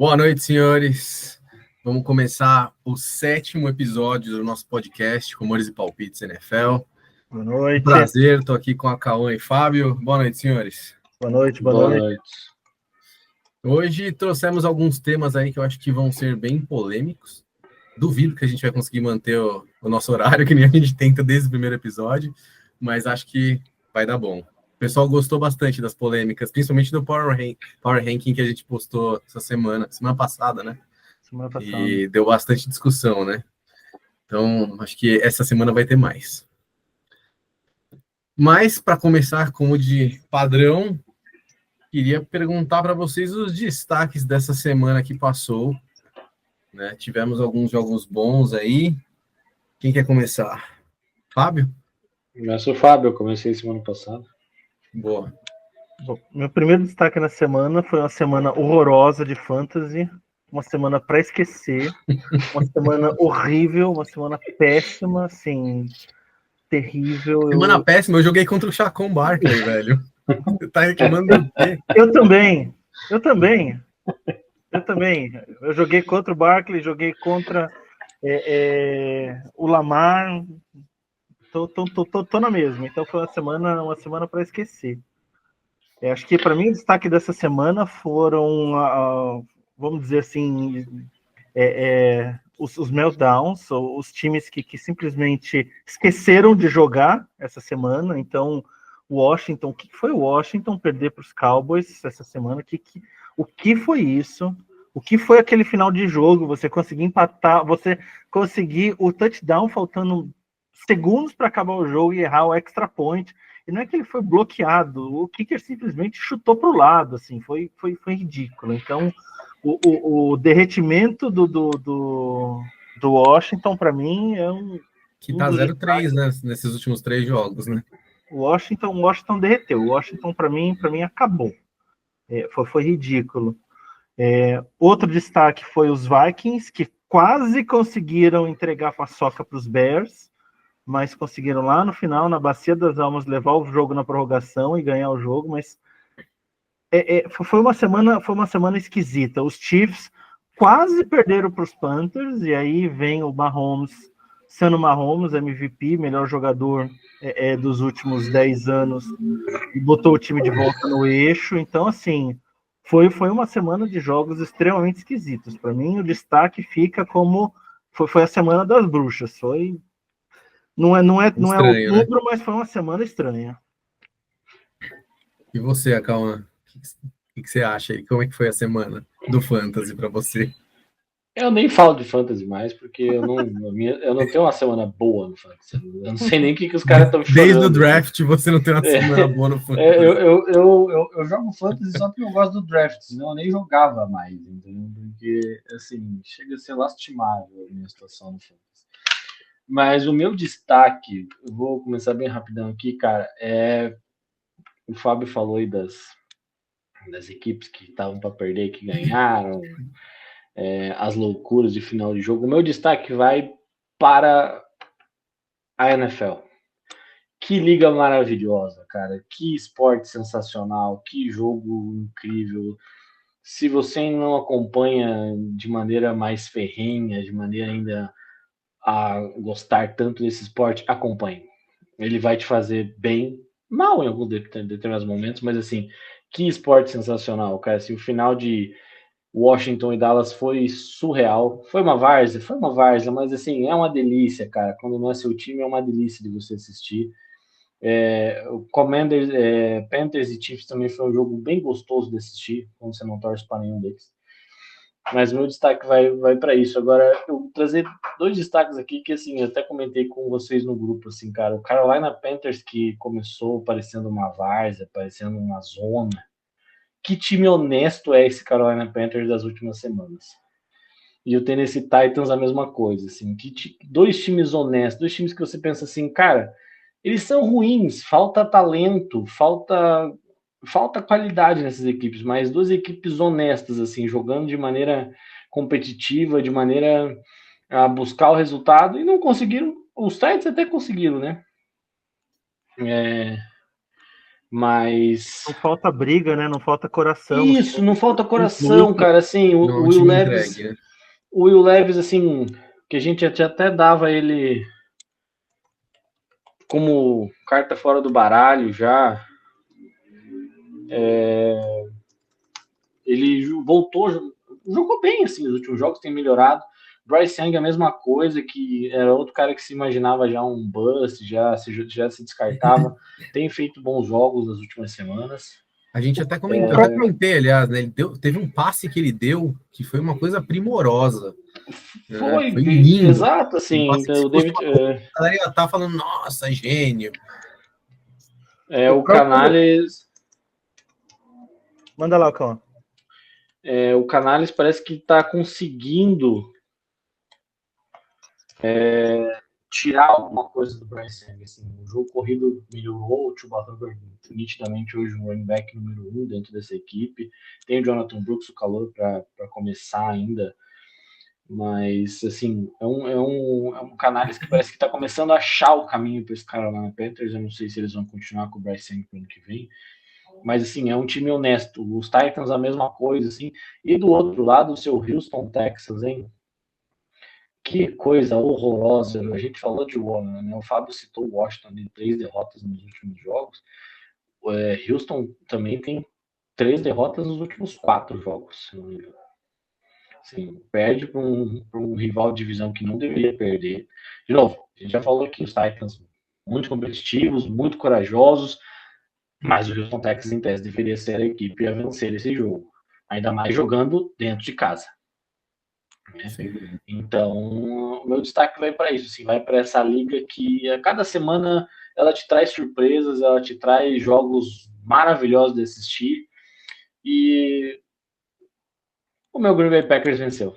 Boa noite, senhores. Vamos começar o 7º episódio do nosso podcast Rumores e Palpites NFL. Boa noite. Prazer, estou aqui com a Cauã e Fábio. Boa noite, senhores. Boa noite, boa noite. Hoje trouxemos alguns temas aí que eu acho que vão ser bem polêmicos. Duvido que a gente vai conseguir manter o nosso horário, que nem a gente tenta desde o primeiro episódio, mas acho que vai dar bom. O pessoal gostou bastante das polêmicas, principalmente do Power Ranking que a gente postou essa semana passada, né? Semana passada. E deu bastante discussão, né? Então, acho que essa semana vai ter mais. Mas, para começar, como de padrão, queria perguntar para vocês os destaques dessa semana que passou, né? Tivemos alguns jogos bons aí. Quem quer começar? Fábio? Eu sou o Fábio, eu comecei semana passada. Boa. Bom, meu primeiro destaque na semana foi uma semana horrorosa de fantasy, uma semana para esquecer, uma semana horrível, uma semana péssima, assim, terrível. Semana péssima, eu joguei contra o Chacon Barkley, velho. Você tá reclamando do quê? Eu também. Eu joguei contra o Barkley, joguei contra o Lamar. Tô na mesma. Então foi uma semana para esquecer. Acho que para mim o destaque dessa semana foram, vamos dizer assim, os meltdowns, os times que simplesmente esqueceram de jogar essa semana. Então, Washington, o que foi o Washington perder para os Cowboys essa semana? O que foi isso? O que foi aquele final de jogo? Você conseguir empatar, você conseguir o touchdown faltando segundos para acabar o jogo e errar o extra point. E não é que ele foi bloqueado, o kicker simplesmente chutou para o lado, assim, foi ridículo. Então, o derretimento do Washington, para mim, é um... Que tá 0-3, né, nesses últimos 3 jogos, né? O Washington derreteu. O Washington, para mim, acabou. Foi ridículo. Outro destaque foi os Vikings, que quase conseguiram entregar a paçoca para os Bears, mas conseguiram lá no final, na Bacia das Almas, levar o jogo na prorrogação e ganhar o jogo. Mas foi uma semana esquisita. Os Chiefs quase perderam para os Panthers, e aí vem o Mahomes, sendo Mahomes, MVP, melhor jogador dos últimos 10 anos, e botou o time de volta no eixo. Então, assim, foi uma semana de jogos extremamente esquisitos. Para mim, o destaque fica como foi a semana das bruxas. Não é Estranho, outubro, né? mas foi uma semana estranha. E você, Cauã? O que você acha aí? Como é que foi a semana do Fantasy para você? Eu nem falo de fantasy mais, porque eu não tenho uma semana boa no fantasy. Eu não sei nem o que os caras estão chorando. Desde o draft você não tem uma semana boa no fantasy. Eu jogo fantasy só porque eu gosto do draft, senão eu nem jogava mais, entendeu? Porque, assim, chega a ser lastimável a minha situação no fantasy. Mas o meu destaque, eu vou começar bem rapidão aqui, cara, o Fábio falou aí das equipes que estavam para perder, que ganharam, as loucuras de final de jogo. O meu destaque vai para a NFL. Que liga maravilhosa, cara. Que esporte sensacional, que jogo incrível. Se você não acompanha de maneira mais ferrenha, de maneira ainda a gostar tanto desse esporte, acompanhe. Ele vai te fazer bem, mal em alguns determinados momentos, mas assim, que esporte sensacional, cara. Assim, o final de Washington e Dallas foi surreal. Foi uma várzea, mas assim, é uma delícia, cara. Quando não é seu time, é uma delícia de você assistir. O Commanders, Panthers e Chiefs também foi um jogo bem gostoso de assistir, quando você não torce para nenhum deles. Mas meu destaque vai para isso. Agora, eu vou trazer 2 destaques aqui que, assim, eu até comentei com vocês no grupo, assim, cara. O Carolina Panthers, que começou parecendo uma várzea, parecendo uma zona. Que time honesto é esse Carolina Panthers das últimas semanas? E o Tennessee Titans a mesma coisa, assim. 2 times honestos, 2 times que você pensa assim, cara, eles são ruins, falta talento, falta qualidade nessas equipes, mas 2 equipes honestas, assim, jogando de maneira competitiva, de maneira a buscar o resultado, e não conseguiram. Os Titans até conseguiram, né? Mas Não falta briga, né? Não falta coração. isso, não falta coração, cara. Assim, Não é um time entregue, né? o Will Levis, assim, que a gente até dava ele como carta fora do baralho já. Ele voltou, jogou bem, assim, nos últimos jogos, tem melhorado. Bryce Young, a mesma coisa, que era outro cara que se imaginava já um bust, já se descartava. Tem feito bons jogos nas últimas semanas. A gente até comentou, eu comentei, aliás, né? Teve um passe que ele deu que foi uma coisa primorosa. Foi lindo. Exato, assim. O David, a galera ia estar falando, nossa, gênio. O Canales. Manda lá, Cão. O Canales parece que está conseguindo tirar alguma coisa do Bryce Young. Assim, o jogo corrido melhorou, o Chuba Hubbard nitidamente hoje um running back número 1 dentro dessa equipe. Tem o Jonathan Brooks, o calor para começar ainda. Mas, assim, é um Canales que parece que está começando a achar o caminho para esse Carolina Panthers. Eu não sei se eles vão continuar com o Bryce Young para o ano que vem. Mas, assim, é um time honesto. Os Titans, a mesma coisa, assim. E do outro lado, o seu Houston, Texas, hein? Que coisa horrorosa. A gente falou de Warner, né? O Fábio citou o Washington de 3 derrotas nos últimos jogos. Houston também tem 3 derrotas nos últimos 4 jogos, se não me engano. Assim, perde para um rival de divisão que não deveria perder. De novo, a gente já falou aqui, os Titans muito competitivos, muito corajosos, mas o Houston Texans, em tese, deveria ser a equipe a vencer esse jogo. Ainda mais jogando dentro de casa. Né? Então, o meu destaque vai para isso. Assim, vai para essa liga que a cada semana ela te traz surpresas, ela te traz jogos maravilhosos de assistir. E o meu Green Bay Packers venceu.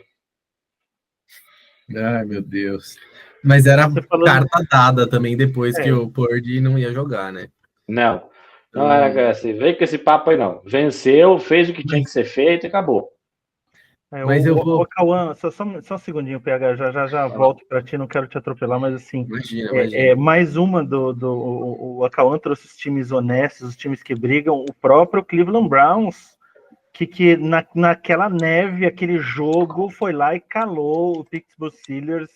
Ai, meu Deus. Mas era carta dada também depois que o Purdy não ia jogar, né? Não era assim, veio com esse papo aí não. Venceu, fez o que tinha que ser feito e acabou. Mas eu vou... Cauã, só um segundinho, PH, já volto para ti, não quero te atropelar, mas assim, imagina. Mais uma o Cauã trouxe os times honestos, os times que brigam, o próprio Cleveland Browns, que naquela neve, aquele jogo, foi lá e calou o Pittsburgh Steelers,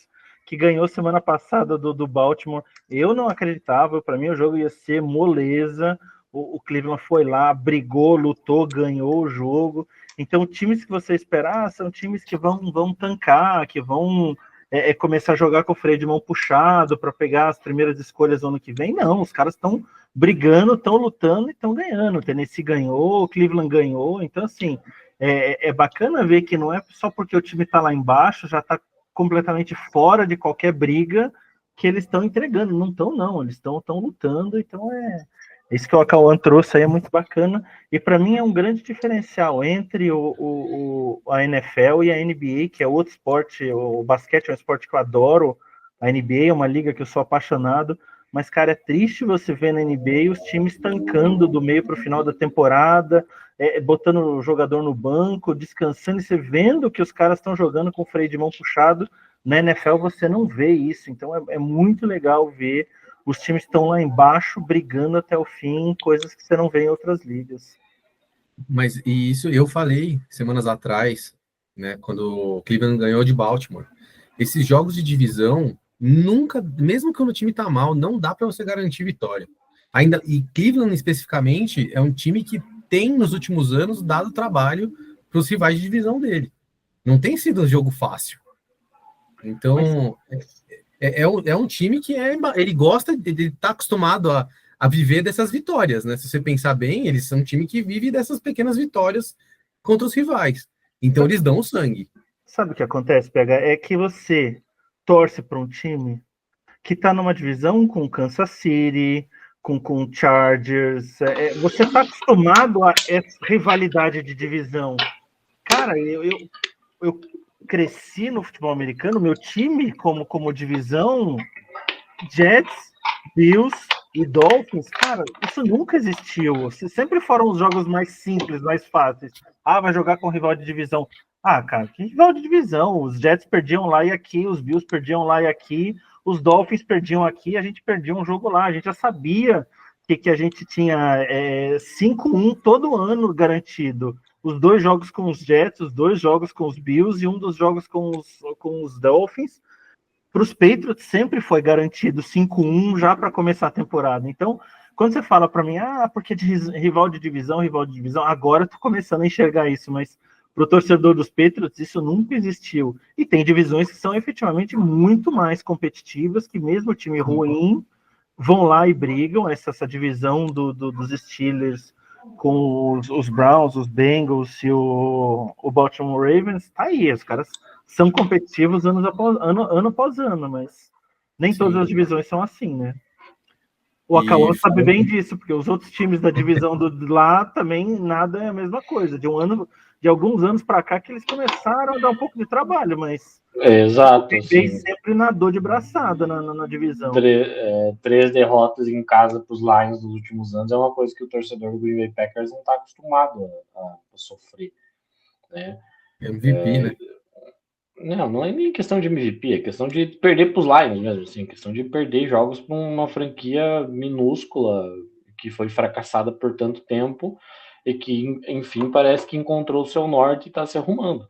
que ganhou semana passada do Baltimore. Eu não acreditava, para mim o jogo ia ser moleza. O Cleveland foi lá, brigou, lutou, ganhou o jogo. Então, times que você esperar são times que vão tancar, que vão começar a jogar com o freio de mão puxado para pegar as primeiras escolhas no ano que vem. Não, os caras estão brigando, estão lutando e estão ganhando. O Tennessee ganhou, o Cleveland ganhou. Então, assim, é bacana ver que não é só porque o time está lá embaixo, já está completamente fora de qualquer briga, que eles estão entregando. Não estão, não. Eles estão lutando. Então, isso que o Cauã trouxe aí é muito bacana. E para mim é um grande diferencial entre a NFL e a NBA, que é outro esporte. O basquete é um esporte que eu adoro. A NBA é uma liga que eu sou apaixonado. Mas, cara, é triste você ver na NBA os times tancando do meio para o final da temporada, botando o jogador no banco, descansando, e você vendo que os caras estão jogando com o freio de mão puxado. Na NFL você não vê isso. Então é muito legal ver os times estão lá embaixo brigando até o fim, coisas que você não vê em outras ligas. Mas e isso eu falei semanas atrás, né, quando o Cleveland ganhou de Baltimore. Esses jogos de divisão, nunca, mesmo quando o time tá mal, não dá para você garantir vitória. Ainda, e Cleveland especificamente é um time que tem nos últimos anos dado trabalho para os rivais de divisão dele. Não tem sido um jogo fácil. Então, é um time que ele gosta, ele está acostumado a viver dessas vitórias, né? Se você pensar bem, eles são um time que vive dessas pequenas vitórias contra os rivais. Então, eles dão o sangue. Sabe o que acontece, PH? É que você torce para um time que está numa divisão com Kansas City, com Chargers. Você está acostumado a essa rivalidade de divisão. Cara, eu cresci no futebol americano, meu time como divisão, Jets, Bills e Dolphins, cara, isso nunca existiu. Sempre foram os jogos mais simples, mais fáceis. Vai jogar com rival de divisão. Cara, que rival de divisão? Os Jets perdiam lá e aqui, os Bills perdiam lá e aqui, os Dolphins perdiam aqui, a gente perdia um jogo lá. A gente já sabia que a gente tinha 5-1 todo ano garantido. Os 2 jogos com os Jets, os 2 jogos com os Bills e um dos jogos com os Dolphins. Para os Patriots sempre foi garantido 5-1 já para começar a temporada. Então, quando você fala para mim, porque de rival de divisão, agora eu tô começando a enxergar isso, mas para o torcedor dos Patriots isso nunca existiu. E tem divisões que são efetivamente muito mais competitivas, que mesmo time ruim vão lá e brigam. Essa divisão dos Steelers com os Browns, os Bengals e o Baltimore Ravens, tá aí, os caras são competitivos ano após ano, mas nem todas as divisões são assim, né? O Acauã sabe bem disso, porque os outros times da divisão do lá também nada é a mesma coisa. De alguns anos para cá que eles começaram a dar um pouco de trabalho, mas exato, assim, sempre nadou de braçada na divisão. 3 derrotas em casa para os Lions nos últimos anos é uma coisa que o torcedor do Green Bay Packers não está acostumado a sofrer, né? MVP, né? Não é nem questão de MVP, é questão de perder para os Lions mesmo, assim, questão de perder jogos para uma franquia minúscula que foi fracassada por tanto tempo e que, enfim, parece que encontrou o seu norte e está se arrumando.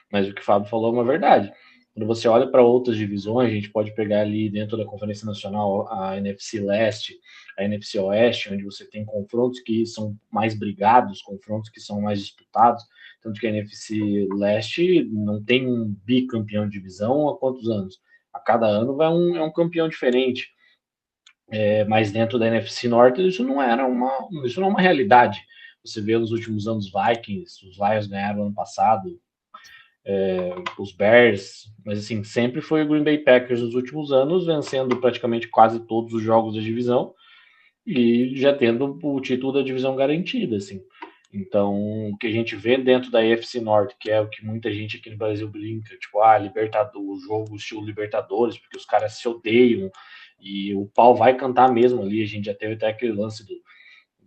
Mas o que o Fábio falou é uma verdade. Quando você olha para outras divisões, a gente pode pegar ali dentro da Conferência Nacional a NFC Leste, a NFC Oeste, onde você tem confrontos que são mais brigados, confrontos que são mais disputados. Tanto que a NFC Leste não tem um bicampeão de divisão há quantos anos? A cada ano é um campeão diferente. Mas dentro da NFC Norte isso não é uma realidade. Você vê nos últimos anos Vikings, os Lions ganharam ano passado, os Bears, mas assim, sempre foi o Green Bay Packers nos últimos anos, vencendo praticamente quase todos os jogos da divisão e já tendo o título da divisão garantida, assim. Então, o que a gente vê dentro da AFC Norte, que é o que muita gente aqui no Brasil brinca, tipo, Libertadores, o jogo estilo Libertadores, porque os caras se odeiam e o pau vai cantar mesmo ali. A gente já teve até aquele lance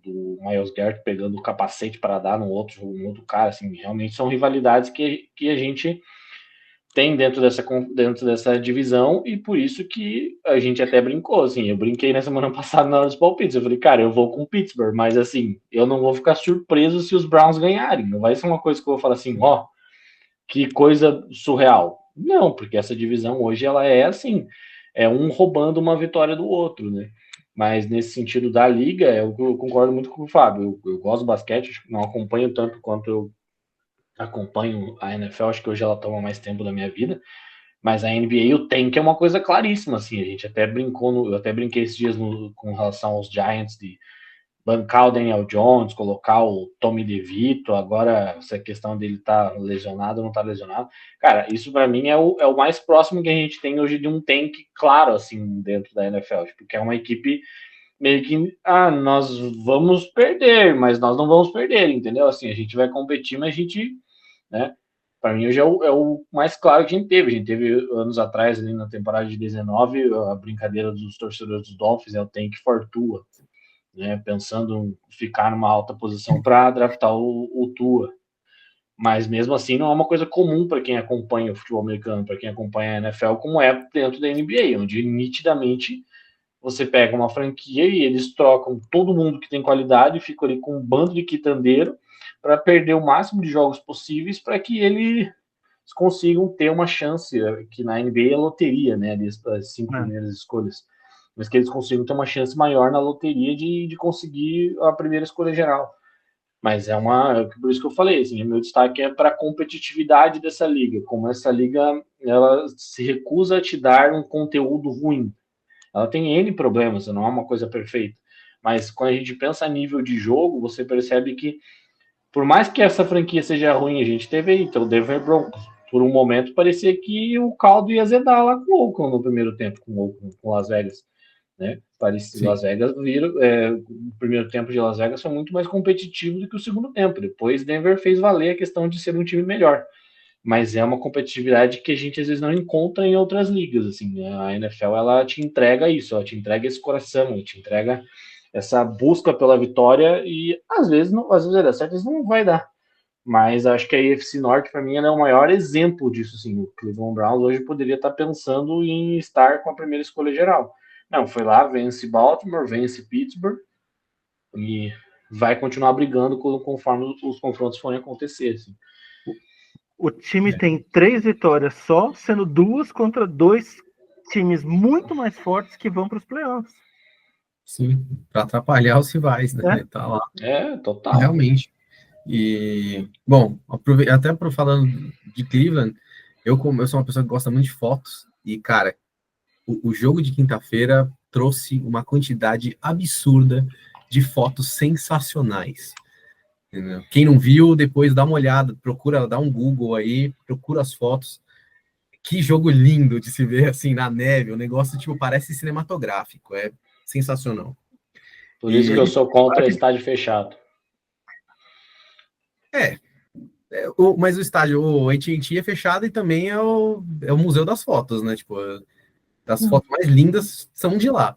do Myles Garrett pegando o capacete para dar no outro cara, assim, realmente são rivalidades que a gente tem dentro dessa divisão, e por isso que a gente até brincou, assim, eu brinquei na semana passada na hora dos palpites, eu falei, cara, eu vou com o Pittsburgh, mas assim, eu não vou ficar surpreso se os Browns ganharem, não vai ser uma coisa que eu vou falar assim, que coisa surreal. Não, porque essa divisão hoje, ela é assim, é um roubando uma vitória do outro, né? Mas nesse sentido da liga, eu concordo muito com o Fábio, eu gosto do basquete, não acompanho tanto quanto eu acompanho a NFL, acho que hoje ela toma mais tempo da minha vida, mas a NBA, o tank é uma coisa claríssima, assim, a gente até brincou, eu até brinquei esses dias com relação aos Giants, de bancar o Daniel Jones, colocar o Tommy DeVito, agora essa questão dele tá lesionado ou não tá lesionado, cara, isso para mim é o mais próximo que a gente tem hoje de um tank claro, assim, dentro da NFL, porque é uma equipe meio que, nós vamos perder, mas nós não vamos perder, entendeu? Assim, a gente vai competir, mas a gente, né? Para mim, hoje é o mais claro que a gente teve. A gente teve anos atrás, ali na temporada de 19, a brincadeira dos torcedores dos Dolphins é o tank for Tua, né? Pensando em ficar numa alta posição para draftar o Tua. Mas mesmo assim, não é uma coisa comum para quem acompanha o futebol americano, para quem acompanha a NFL, como é dentro da NBA, onde nitidamente você pega uma franquia e eles trocam todo mundo que tem qualidade e ficam ali com um bando de quitandeiro para perder o máximo de jogos possíveis para que eles consigam ter uma chance, que na NBA é loteria, né, as 5 primeiras escolhas, mas que eles consigam ter uma chance maior na loteria de conseguir a primeira escolha geral. Mas por isso que eu falei, assim, meu destaque é para a competitividade dessa liga, como essa liga ela se recusa a te dar um conteúdo ruim. Ela tem N problemas, não é uma coisa perfeita. Mas quando a gente pensa a nível de jogo, você percebe que, por mais que essa franquia seja ruim, a gente teve aí, então, o Denver Broncos. Por um momento, parecia que o caldo ia azedar lá com o Oakland no primeiro tempo, com Las Vegas. Né? Parecia, Las Vegas o primeiro tempo de Las Vegas foi muito mais competitivo do que o segundo tempo. Depois, Denver fez valer a questão de ser um time melhor. Mas é uma competitividade que a gente às vezes não encontra em outras ligas, assim, a NFL ela te entrega isso, ela te entrega esse coração, ela te entrega essa busca pela vitória e às vezes vai dar certo, às vezes não vai dar, mas acho que a AFC Norte para mim é o maior exemplo disso, assim, o Cleveland Browns hoje poderia estar pensando em estar com a primeira escolha geral, não, foi lá, vence Baltimore, vence Pittsburgh, E vai continuar brigando conforme os confrontos forem acontecer. Assim. O time tem 3 vitórias só, sendo 2 contra 2 times muito mais fortes que vão para os playoffs. Sim, para atrapalhar os rivais, né? Tá lá. Total. Realmente. E, bom, até falando de Cleveland, eu sou uma pessoa que gosta muito de fotos, e, cara, o jogo de quinta-feira trouxe uma quantidade absurda de fotos sensacionais. Entendeu? Quem não viu, depois dá uma olhada, procura, dá um Google aí, procura as fotos. Que jogo lindo de se ver assim na neve, o negócio tipo parece cinematográfico, é sensacional. Por isso que eu sou contra estádio fechado. Mas o estádio, o AT&T é fechado e também é o museu das fotos, né? Tipo, as fotos mais lindas são de lá.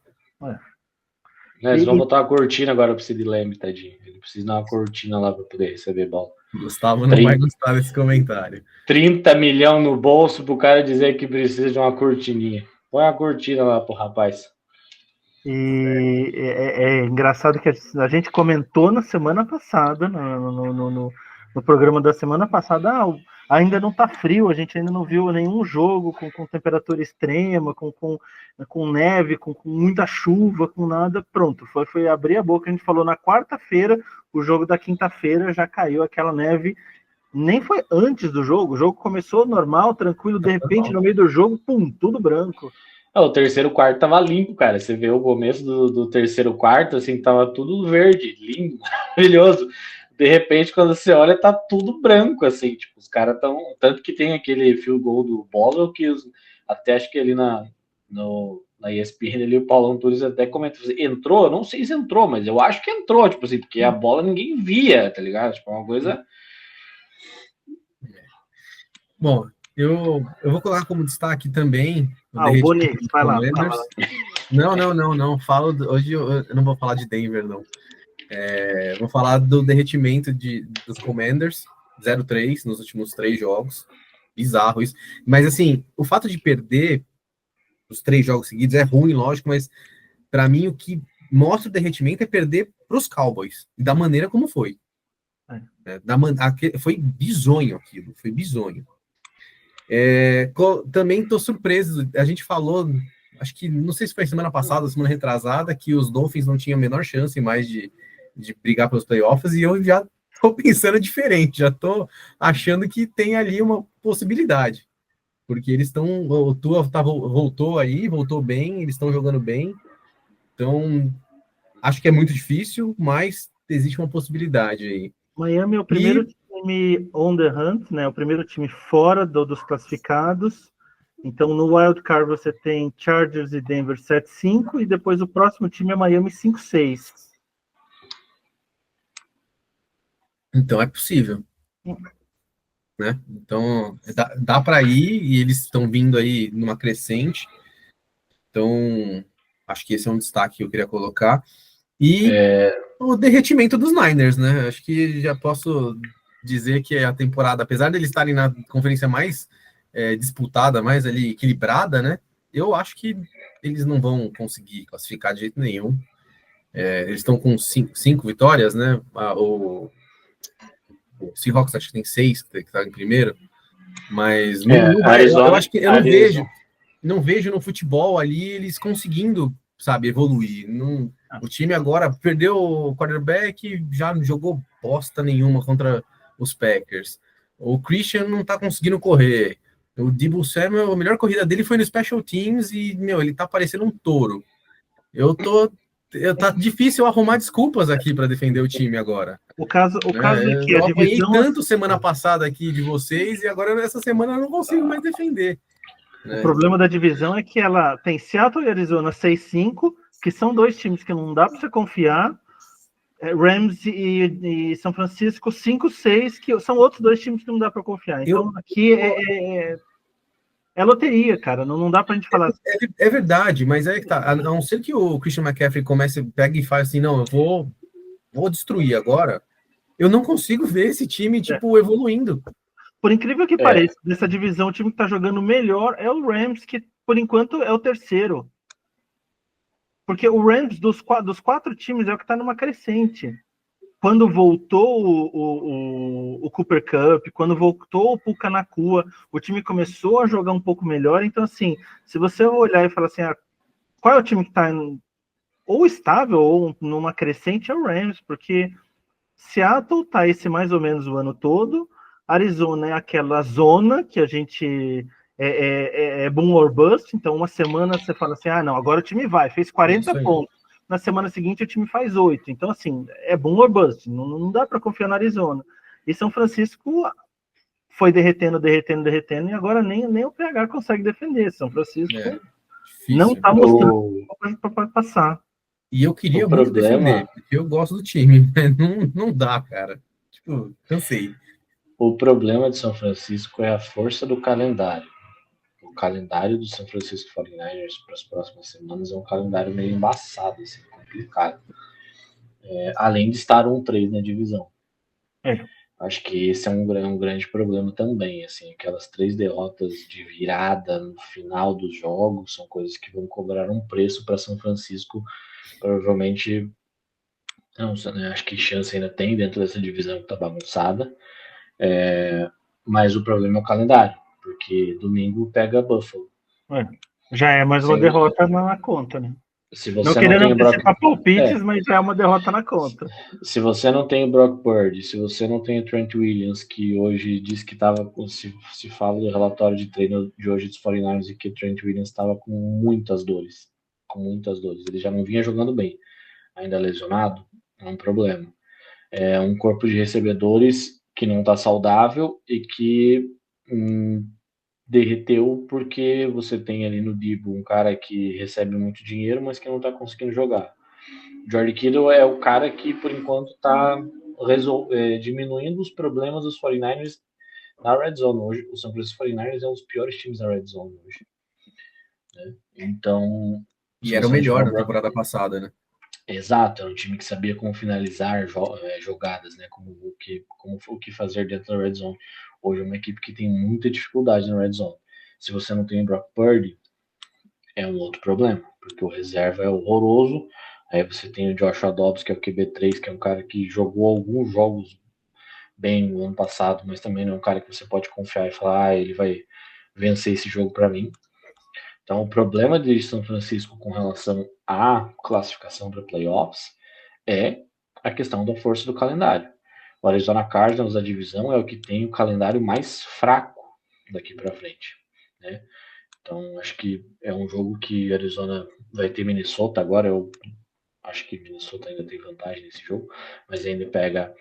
Eles vão botar uma cortina agora pro Sid Lamb, tadinho. Ele precisa dar uma cortina lá para poder receber bola. Gustavo não vai gostar desse comentário. 30 milhões no bolso pro cara dizer que precisa de uma cortininha. Põe a cortina lá pro rapaz. E é engraçado que a gente comentou na semana passada, no programa da semana passada, ainda não tá frio, a gente ainda não viu nenhum jogo com temperatura extrema, com neve, com muita chuva, com nada. Pronto, foi abrir a boca, a gente falou na quarta-feira, o jogo da quinta-feira já caiu aquela neve, nem foi antes do jogo, o jogo começou normal, tranquilo, de repente no meio do jogo, pum, tudo branco. O terceiro quarto tava limpo, cara. Você vê o começo do terceiro quarto, assim, tava tudo verde, lindo, maravilhoso. De repente, quando você olha, tá tudo branco, assim. Tipo, os caras tão... Tanto que tem aquele field goal do Boswell, que até acho que ali na ESPN, ali, o Paulo Antunes até comentou, entrou? Eu não sei se entrou, mas eu acho que entrou, tipo assim, porque a bola ninguém via, tá ligado? Tipo, uma coisa... Bom, eu vou colocar como destaque também o Bonito, vai lá. Não. Hoje eu não vou falar de Denver, não. Vou falar do derretimento dos Commanders, 0-3 nos últimos 3 jogos. Bizarro isso. Mas, assim, o fato de perder os 3 jogos seguidos é ruim, lógico, mas para mim o que mostra o derretimento é perder para os Cowboys, da maneira como foi. Foi bizonho aquilo, foi bizonho. Também estou surpreso, a gente falou, acho que, não sei se foi semana passada, semana retrasada, que os Dolphins não tinham a menor chance mais de brigar pelos playoffs, e eu já estou pensando diferente, já estou achando que tem ali uma possibilidade, porque eles estão, o Tua voltou bem, eles estão jogando bem, então acho que é muito difícil, mas existe uma possibilidade aí. Miami é o primeiro time on the hunt, né? O primeiro time fora dos classificados. Então, no Wild Card você tem Chargers e Denver 7-5, e depois o próximo time é Miami 5-6. Então, é possível. Né? Então, dá para ir, e eles estão vindo aí numa crescente. Então, acho que esse é um destaque que eu queria colocar. E o derretimento dos Niners, né? Acho que já posso dizer que a temporada, apesar de eles estarem na conferência mais disputada, mais ali equilibrada, né? Eu acho que eles não vão conseguir classificar de jeito nenhum. Eles estão com 5 vitórias, né? O Seahawks acho que tem 6, que está em primeiro. Mas eu acho que eu não vejo no futebol ali eles conseguindo, sabe, evoluir. O time agora perdeu o quarterback, já não jogou bosta nenhuma contra os Packers. O Christian não tá conseguindo correr. O Deebo Samuel, a melhor corrida dele foi no Special Teams e, ele tá parecendo um touro. Tá difícil arrumar desculpas aqui para defender o time agora. O caso é que eu apanhei tanto semana passada aqui de vocês e agora essa semana eu não consigo mais defender. O problema da divisão é que ela tem Seattle e Arizona 6-5, que são 2 times que não dá para você confiar. Rams e São Francisco 5-6, que são outros 2 times que não dá para confiar. Então aqui é loteria, cara. Não dá pra gente falar. É verdade, mas é que tá. A não ser que o Christian McCaffrey pega e fala assim, não, eu vou destruir agora. Eu não consigo ver esse time, evoluindo. Por incrível que pareça, dessa divisão, o time que tá jogando melhor é o Rams, que por enquanto é o terceiro. Porque o Rams, dos 4 times, é o que está numa crescente. Quando voltou o Cooper Kupp, quando voltou o Puka Nacua, o time começou a jogar um pouco melhor. Então, assim, se você olhar e falar assim, qual é o time que está ou estável ou numa crescente, é o Rams, porque Seattle tá esse mais ou menos o ano todo, Arizona é aquela zona que a gente é boom or bust, então uma semana você fala assim, não, agora o time vai, fez 40 pontos, na semana seguinte o time faz 8, então assim, é boom or bust, não dá para confiar no Arizona. E São Francisco foi derretendo, e agora nem o PH consegue defender. São Francisco não tá mostrando para passar. E eu queria muito defender, porque eu gosto do time, mas não dá, cara. Tipo, cansei. O problema de São Francisco é a força do calendário. O calendário do São Francisco 49ers para as próximas semanas é um calendário meio embaçado, assim, complicado. Além de estar 1-3 na divisão. Acho que esse é um grande problema também, assim, aquelas 3 derrotas de virada no final dos jogos são coisas que vão cobrar um preço para São Francisco, provavelmente, não, acho que chance ainda tem dentro dessa divisão que está bagunçada, mas o problema é o calendário, porque domingo pega Buffalo. Já é mais uma derrota na conta, né? Se você não querendo antecipar palpites, mas já é uma derrota na conta. Se você não tem o Brock Purdy, se você não tem o Trent Williams, que hoje diz que estava, se fala do relatório de treino de hoje dos 49ers, e que o Trent Williams estava com muitas dores, ele já não vinha jogando bem, ainda lesionado, é um problema. É um corpo de recebedores que não está saudável e que derreteu porque você tem ali no Debo um cara que recebe muito dinheiro, mas que não está conseguindo jogar. George Kittle é o cara que, por enquanto, está diminuindo os problemas dos 49ers na Red Zone hoje. O São Francisco 49ers é um dos piores times da Red Zone hoje. Né? Então... E era o melhor na temporada passada, né? Exato, era um time que sabia como finalizar jogadas, né? Como o que fazer dentro da Red Zone. Hoje é uma equipe que tem muita dificuldade na Red Zone. Se você não tem o Brock Purdy, é um outro problema, porque o reserva é horroroso. Aí você tem o Joshua Dobbs, que é o QB3, que é um cara que jogou alguns jogos bem no ano passado, mas também não é um cara que você pode confiar e falar, ele vai vencer esse jogo para mim. Então, o problema de São Francisco com relação à classificação para playoffs é a questão da força do calendário. O Arizona Cardinals da divisão é o que tem o calendário mais fraco daqui para frente, né? Então, acho que é um jogo que Arizona vai ter Minnesota agora. Eu acho que Minnesota ainda tem vantagem nesse jogo, mas ainda pega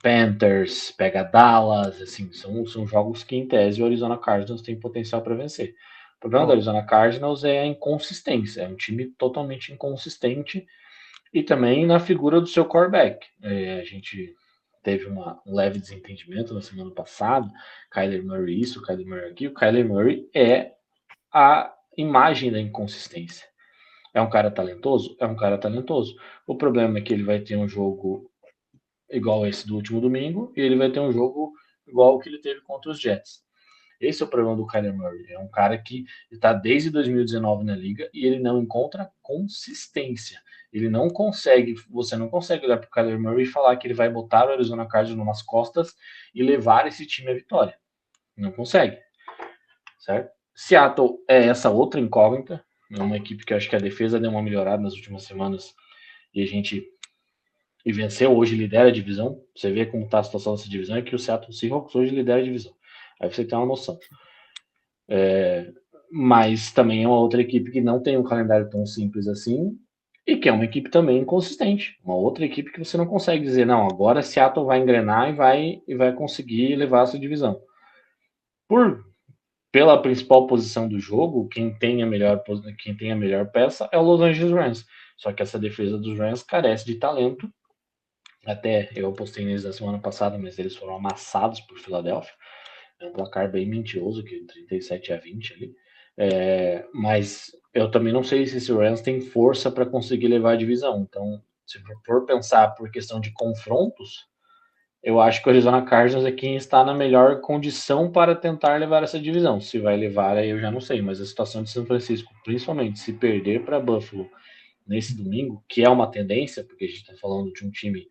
Panthers, pega Dallas, assim, são jogos que, em tese, o Arizona Cardinals tem potencial para vencer. O problema do Arizona Cardinals é a inconsistência, é um time totalmente inconsistente e também na figura do seu quarterback. A gente teve um leve desentendimento na semana passada, Kyler Murray isso, Kyler Murray aqui. O Kyler Murray é a imagem da inconsistência. É um cara talentoso? É um cara talentoso. O problema é que ele vai ter um jogo igual esse do último domingo e ele vai ter um jogo igual o que ele teve contra os Jets. Esse é o problema do Kyler Murray. É um cara que está desde 2019 na liga e ele não encontra consistência. Ele não consegue, você não consegue olhar para o Kyler Murray e falar que ele vai botar o Arizona Cardinals nas costas e levar esse time à vitória. Não consegue. Certo? Seattle é essa outra incógnita. É uma equipe que eu acho que a defesa deu uma melhorada nas últimas semanas e venceu, hoje lidera a divisão. Você vê como está a situação dessa divisão, é que o Seattle Seahawks hoje lidera a divisão. Aí você tem uma noção. Mas também é uma outra equipe que não tem um calendário tão simples assim e que é uma equipe também inconsistente. Uma outra equipe que você não consegue dizer, não, agora Seattle vai engrenar e vai conseguir levar a sua divisão. Pela principal posição do jogo, quem tem a melhor peça é o Los Angeles Rams. Só que essa defesa dos Rams carece de talento. Até eu postei neles na semana passada, mas eles foram amassados por Filadélfia. É um placar bem mentiroso, que 37-20 ali. Mas eu também não sei se esse Rams tem força para conseguir levar a divisão. Então, se for pensar por questão de confrontos, eu acho que o Arizona Cardinals é quem está na melhor condição para tentar levar essa divisão. Se vai levar, aí eu já não sei, mas a situação de São Francisco, principalmente se perder para Buffalo nesse domingo, que é uma tendência, porque a gente está falando de um time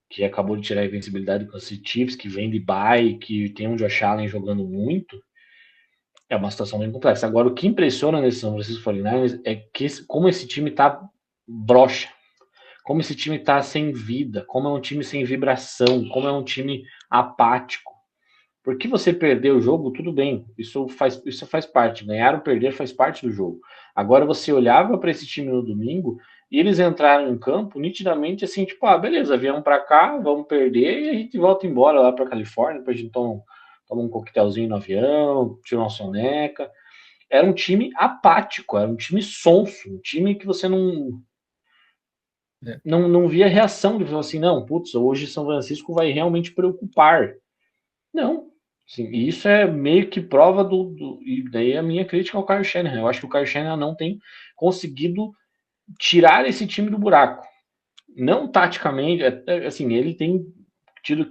que acabou de tirar a invencibilidade com os Chiefs, que vem de bye, que tem um Josh Allen jogando muito, é uma situação bem complexa. Agora, o que impressiona nesse São Francisco 49ers é que como esse time tá broxa, como esse time tá sem vida, como é um time sem vibração, como é um time apático. Porque você perder o jogo, tudo bem, isso faz parte. Ganhar ou perder faz parte do jogo. Agora você olhava para esse time no domingo e eles entraram em campo nitidamente assim, tipo, beleza, viemos para cá, vamos perder e a gente volta embora lá para Califórnia, depois a gente toma um coquetelzinho no avião, tira uma soneca. Era um time apático, era um time sonso, um time que você não via reação de falar assim, não, putz, hoje São Francisco vai realmente preocupar. Não. Sim, e isso é meio que prova e daí a minha crítica ao Kyle Shanahan. Eu acho que o Kyle Shanahan não tem conseguido tirar esse time do buraco. Não taticamente, assim, ele tem tido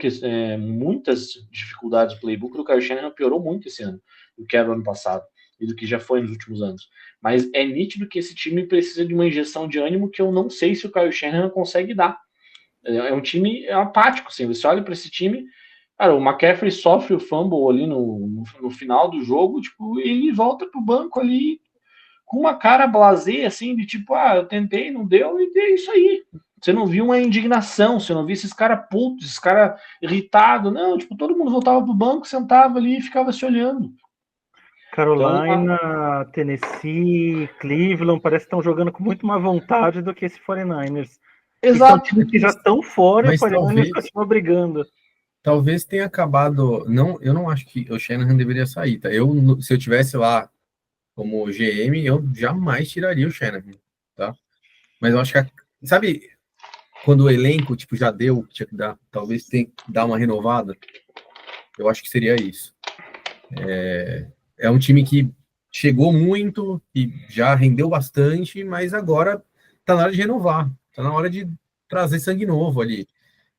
muitas dificuldades no playbook. O Kyle Shanahan piorou muito esse ano do que era o ano passado e do que já foi nos últimos anos. Mas é nítido que esse time precisa de uma injeção de ânimo que eu não sei se o Kyle Shanahan consegue dar. É um time apático, assim. Você olha para esse time, cara, o McCaffrey sofre o fumble ali no final do jogo, tipo, e ele volta pro banco ali com uma cara blasé, assim, de tipo, eu tentei, não deu, e é isso aí. Você não viu uma indignação, você não viu esses caras putos, esses caras irritados, não, tipo, todo mundo voltava pro banco, sentava ali e ficava se olhando. Carolina, então, Tennessee, Cleveland, parece que estão jogando com muito mais vontade do que esse 49ers. Exato. São times que já estão fora e o 49ers continua brigando. Talvez tenha acabado. Não, eu não acho que o Shanahan deveria sair, tá? Se eu tivesse lá como GM, eu jamais tiraria o Shanahan, tá? Mas eu acho que, sabe, quando o elenco, tipo, já deu, tinha que dar, talvez tenha que dar uma renovada, eu acho que seria isso. É um time que chegou muito e já rendeu bastante, mas agora tá na hora de renovar, tá na hora de trazer sangue novo ali.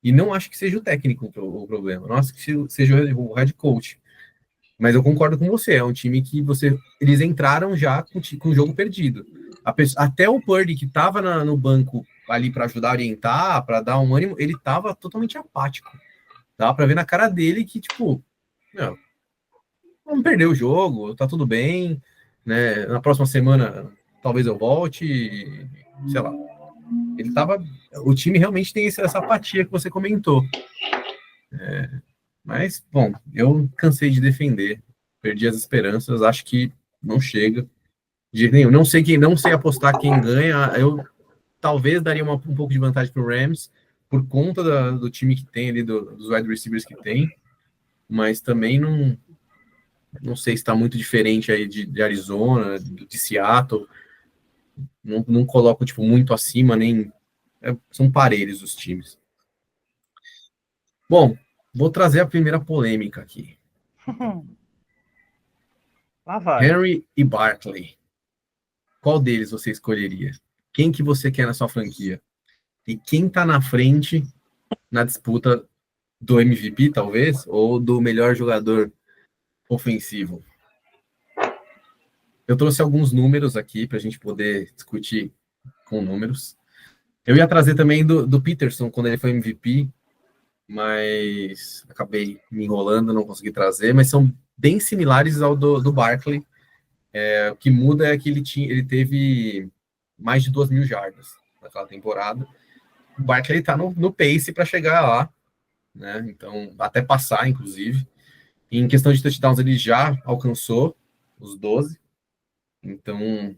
E não acho que seja o técnico o problema, não acho que seja o head coach. Mas eu concordo com você, é um time que eles entraram já com o jogo perdido. Até o Purdy, que estava no banco ali para ajudar a orientar, para dar um ânimo, ele estava totalmente apático. Dava para ver na cara dele que, tipo, não, vamos perder o jogo, tá tudo bem, né? Na próxima semana talvez eu volte, sei lá. O time realmente tem essa apatia que você comentou. Mas, bom, eu cansei de defender, perdi as esperanças, acho que não chega de jeito nenhum. Não sei apostar quem ganha. Eu talvez daria um pouco de vantagem para o Rams por conta do time que tem ali, dos wide receivers que tem, mas também não sei se está muito diferente aí de Arizona, de Seattle. Não coloco tipo muito acima, nem são parelhos os times. Bom, vou trazer a primeira polêmica aqui. Lá vai. Henry e Barkley. Qual deles você escolheria? Quem que você quer na sua franquia? E quem tá na frente na disputa do MVP, talvez, ou do melhor jogador ofensivo? Eu trouxe alguns números aqui para a gente poder discutir com números. Eu ia trazer também do Peterson, quando ele foi MVP, mas acabei me enrolando, não consegui trazer, mas são bem similares ao do Barkley. O que muda é que ele teve mais de 2.000 jardas naquela temporada. O Barkley está no pace para chegar lá, né? Então, até passar, inclusive. E em questão de touchdowns, ele já alcançou os 12. Então,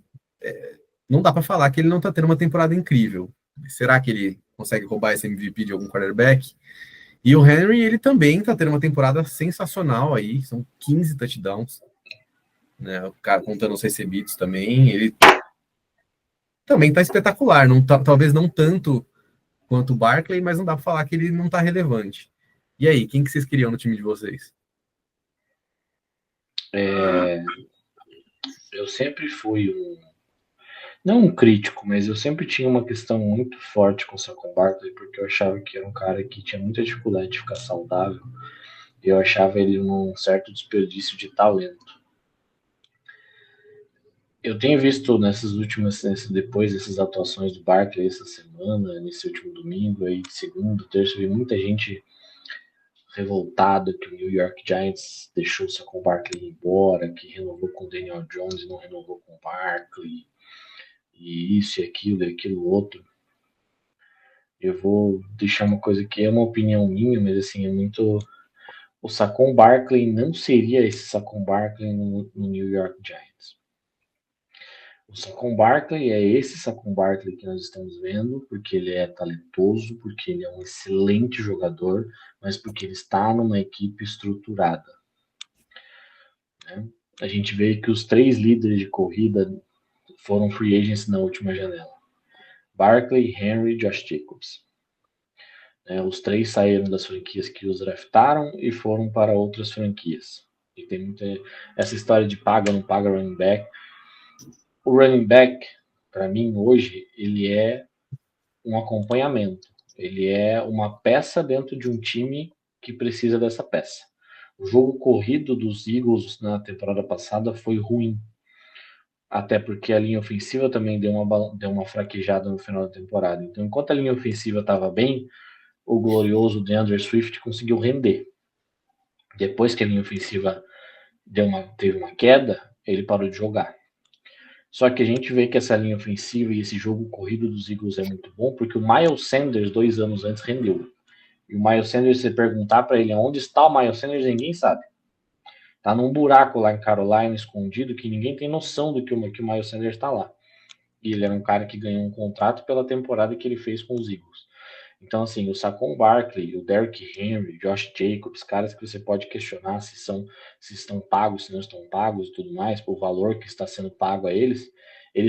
não dá para falar que ele não está tendo uma temporada incrível. Será que ele consegue roubar esse MVP de algum quarterback? E o Henry, ele também está tendo uma temporada sensacional aí, são 15 touchdowns, né? O cara contando os recebidos também, ele também está espetacular, talvez não tanto quanto o Barkley, mas não dá para falar que ele não está relevante. E aí, quem que vocês queriam no time de vocês? Eu sempre fui Não um crítico, mas eu sempre tinha uma questão muito forte com o Saquon Barkley, porque eu achava que era um cara que tinha muita dificuldade de ficar saudável, e eu achava ele num certo desperdício de talento. Eu tenho visto depois dessas atuações do Barkley essa semana, nesse último domingo, aí, segunda, terça, vi muita gente revoltada que o New York Giants deixou o Saquon Barkley embora, que renovou com o Daniel Jones e não renovou com o Barkley, e isso e aquilo outro. Eu vou deixar uma coisa que é uma opinião minha, mas assim, é muito. O Saquon Barkley não seria esse Saquon Barkley no New York Giants. O Saquon Barkley é esse Saquon Barkley que nós estamos vendo, porque ele é talentoso, porque ele é um excelente jogador, mas porque ele está numa equipe estruturada. Né? A gente vê que os 3 líderes de corrida foram free agents na última janela. Barkley, Henry e Josh Jacobs. Os 3 saíram das franquias que os draftaram e foram para outras franquias. E tem muita essa história de paga ou não paga running back. O running back, para mim, hoje, ele é um acompanhamento. Ele é uma peça dentro de um time que precisa dessa peça. O jogo corrido dos Eagles na temporada passada foi ruim. Até porque a linha ofensiva também deu uma fraquejada no final da temporada. Então, enquanto a linha ofensiva estava bem, o glorioso DeAndre Swift conseguiu render. Depois que a linha ofensiva teve uma queda, ele parou de jogar. Só que a gente vê que essa linha ofensiva e esse jogo corrido dos Eagles é muito bom, porque o Miles Sanders, 2 anos antes, rendeu. E o Miles Sanders, se você perguntar para ele onde está o Miles Sanders, ninguém sabe. Tá num buraco lá em Carolina, escondido, que ninguém tem noção do que o Miles Sanders está lá. E ele era um cara que ganhou um contrato pela temporada que ele fez com os Eagles. Então, assim, o Saquon Barkley, o Derrick Henry, Josh Jacobs, caras que você pode questionar se estão pagos, se não estão pagos e tudo mais, por valor que está sendo pago a eles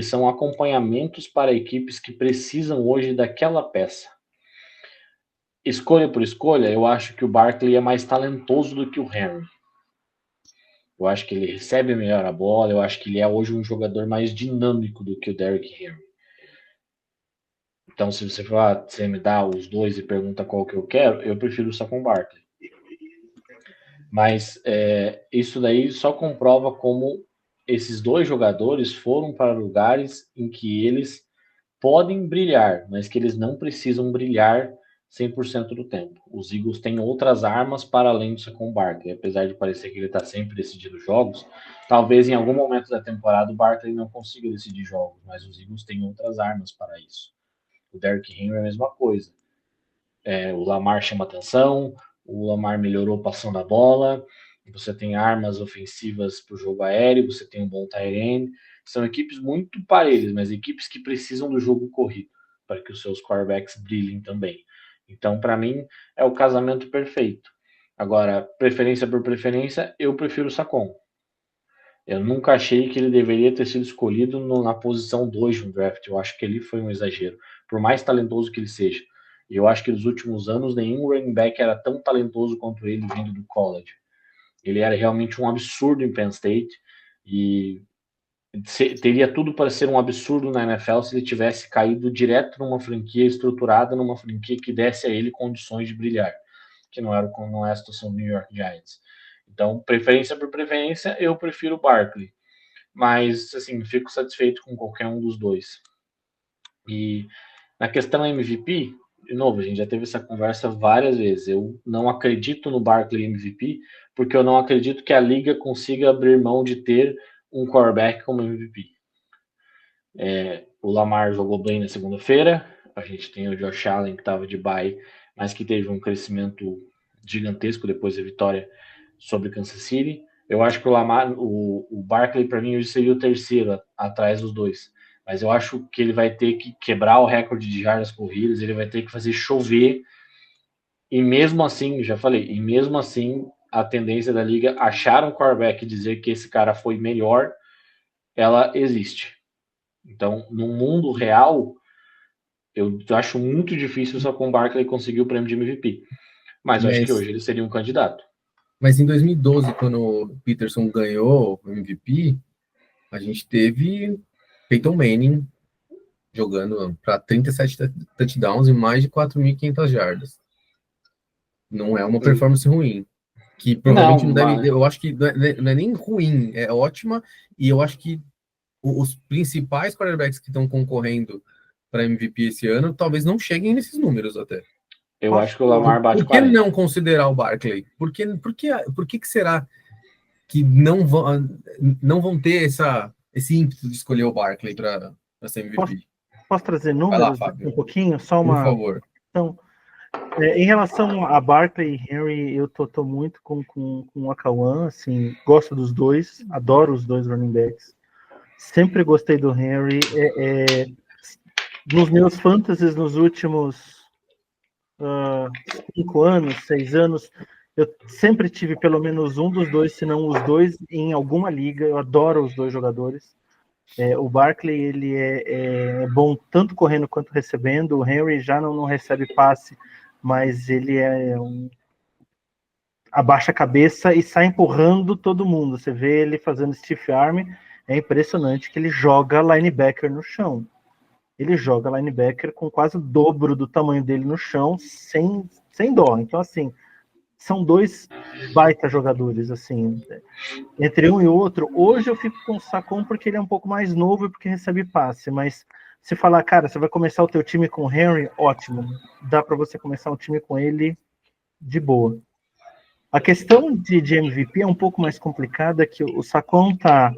são acompanhamentos para equipes que precisam hoje daquela peça. Escolha por escolha, eu acho que o Barkley é mais talentoso do que o Henry. Eu acho que ele recebe melhor a bola, eu acho que ele é hoje um jogador mais dinâmico do que o Derrick Henry. Então, se você me dá os dois e pergunta qual que eu quero, eu prefiro o Saquon Barkley. Mas isso daí só comprova como esses 2 jogadores foram para lugares em que eles podem brilhar, mas que eles não precisam brilhar 100% do tempo. Os Eagles têm outras armas para além do Saquon Barkley. Apesar de parecer que ele está sempre decidindo jogos, talvez em algum momento da temporada o Barkley não consiga decidir jogos, mas os Eagles têm outras armas para isso. O Derrick Henry é a mesma coisa. O Lamar chama atenção, o Lamar melhorou passando a bola, você tem armas ofensivas para o jogo aéreo, você tem um bom tight end. São equipes muito parelhas, mas equipes que precisam do jogo corrido para que os seus quarterbacks brilhem também. Então, para mim, é o casamento perfeito. Agora, preferência por preferência, eu prefiro o Saquon. Eu nunca achei que ele deveria ter sido escolhido na posição 2 no draft. Eu acho que ele foi um exagero, por mais talentoso que ele seja. E eu acho que nos últimos anos nenhum running back era tão talentoso quanto ele vindo do college. Ele era realmente um absurdo em Penn State e teria tudo para ser um absurdo na NFL se ele tivesse caído direto numa franquia estruturada, numa franquia que desse a ele condições de brilhar, que não é a situação do New York Giants. Então, preferência por preferência, eu prefiro o Barkley. Mas, assim, fico satisfeito com qualquer um dos dois. E na questão MVP, de novo, a gente já teve essa conversa várias vezes. Eu não acredito no Barkley MVP, porque eu não acredito que a liga consiga abrir mão de ter um quarterback como MVP. O Lamar jogou bem na segunda-feira. A gente tem o Josh Allen, que estava de bye, mas que teve um crescimento gigantesco depois da vitória sobre Kansas City. Eu acho que o Barkley, para mim, hoje seria o terceiro atrás dos dois. Mas eu acho que ele vai ter que quebrar o recorde de jardas corridas, ele vai ter que fazer chover. E mesmo assim, já falei, a tendência da liga achar um quarterback e dizer que esse cara foi melhor, ela existe. Então, no mundo real, eu acho muito difícil só com o Barkley conseguir o prêmio de MVP. Mas eu acho que hoje ele seria um candidato. Mas em 2012, quando o Peterson ganhou o MVP, a gente teve Peyton Manning, jogando para 37 touchdowns e mais de 4.500 jardas. Não é uma performance ruim. Que provavelmente não deve. Eu acho que não é nem ruim, é ótima. E eu acho que os principais quarterbacks que estão concorrendo para MVP esse ano talvez não cheguem nesses números até. Eu acho que o Lamar bate 40. Por que não considerar o Barkley? Por que será que não vão ter esse ímpeto de escolher o Barkley para ser MVP? Posso trazer números um pouquinho? Só uma. Por favor. Então, em relação a Barkley e Henry, eu tô muito com o Akawan, assim, gosto dos dois, adoro os dois running backs. Sempre gostei do Henry. Nos meus fantasies nos últimos 5 anos, 6 anos, eu sempre tive pelo menos um dos dois, se não os dois, em alguma liga. Eu adoro os dois jogadores. O Barkley, ele é bom tanto correndo quanto recebendo. O Henry já não recebe passe, mas ele abaixa a cabeça e sai empurrando todo mundo. Você vê ele fazendo stiff arm, é impressionante que ele joga linebacker no chão. Ele joga linebacker com quase o dobro do tamanho dele no chão, sem dó. Então, assim, são dois baita jogadores, assim, entre um e outro. Hoje eu fico com o Saquon porque ele é um pouco mais novo e porque recebe passe, mas se falar, cara, você vai começar o teu time com o Henry, ótimo, dá para você começar um time com ele de boa. A questão de MVP é um pouco mais complicada, que o Saquon tá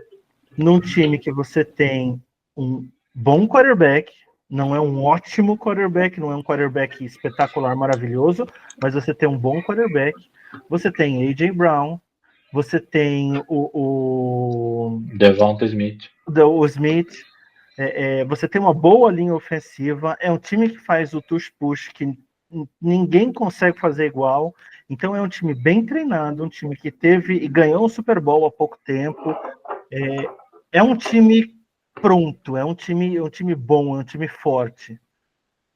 num time que você tem um bom quarterback, não é um ótimo quarterback, não é um quarterback espetacular, maravilhoso, mas você tem um bom quarterback, você tem A.J. Brown, você tem o Devonta Smith. O Smith, você tem uma boa linha ofensiva, é um time que faz o tush-push que ninguém consegue fazer igual, então é um time bem treinado, um time que teve e ganhou um Super Bowl há pouco tempo, é um time pronto, é um time bom, é um time forte.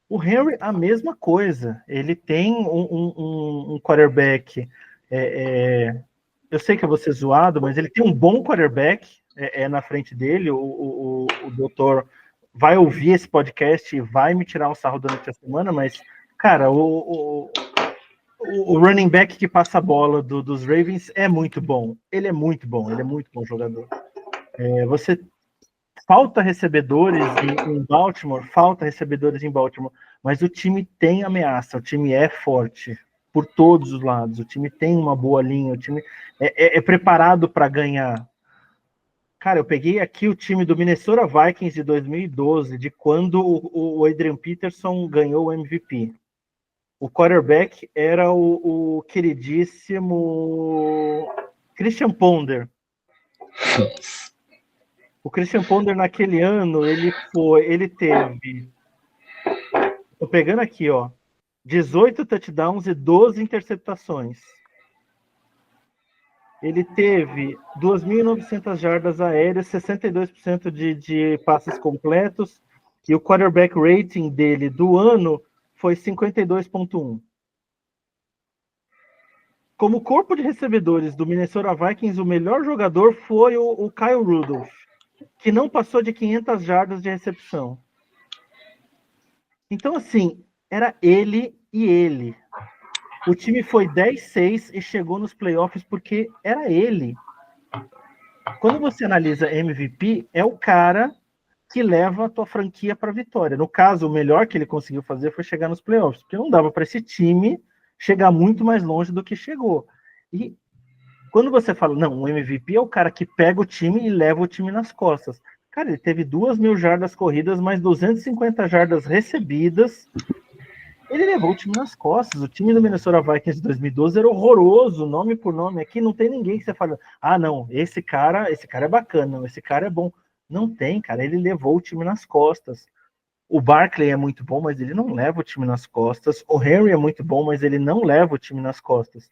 O Henry, a mesma coisa. Ele tem um quarterback. Eu sei que eu vou ser zoado, mas ele tem um bom quarterback na frente dele. O doutor vai ouvir esse podcast e vai me tirar um sarro durante a semana, mas, cara, o running back que passa a bola dos Ravens é muito bom. Ele é muito bom jogador. Falta recebedores em Baltimore, mas o time tem ameaça, o time é forte por todos os lados, o time tem uma boa linha, o time é preparado para ganhar. Cara, eu peguei aqui o time do Minnesota Vikings de 2012, de quando o Adrian Peterson ganhou o MVP. O quarterback era o queridíssimo Christian Ponder. O Christian Ponder, naquele ano, ele teve, tô pegando aqui, 18 touchdowns e 12 interceptações. Ele teve 2.900 jardas aéreas, 62% de passes completos, e o quarterback rating dele do ano foi 52.1. Como corpo de recebedores do Minnesota Vikings, o melhor jogador foi o Kyle Rudolph, que não passou de 500 jardas de recepção. Então, assim, era ele e ele. O time foi 10-6 e chegou nos playoffs porque era ele. Quando você analisa MVP, é o cara que leva a tua franquia para a vitória. No caso, o melhor que ele conseguiu fazer foi chegar nos playoffs, porque não dava para esse time chegar muito mais longe do que chegou. E quando você fala, não, o MVP é o cara que pega o time e leva o time nas costas. Cara, ele teve 2.000 jardas corridas, mais 250 jardas recebidas. Ele levou o time nas costas. O time do Minnesota Vikings de 2012 era horroroso, nome por nome. Aqui não tem ninguém que você fala, não, esse cara é bacana, não, esse cara é bom. Não tem, cara, ele levou o time nas costas. O Barkley é muito bom, mas ele não leva o time nas costas. O Henry é muito bom, mas ele não leva o time nas costas.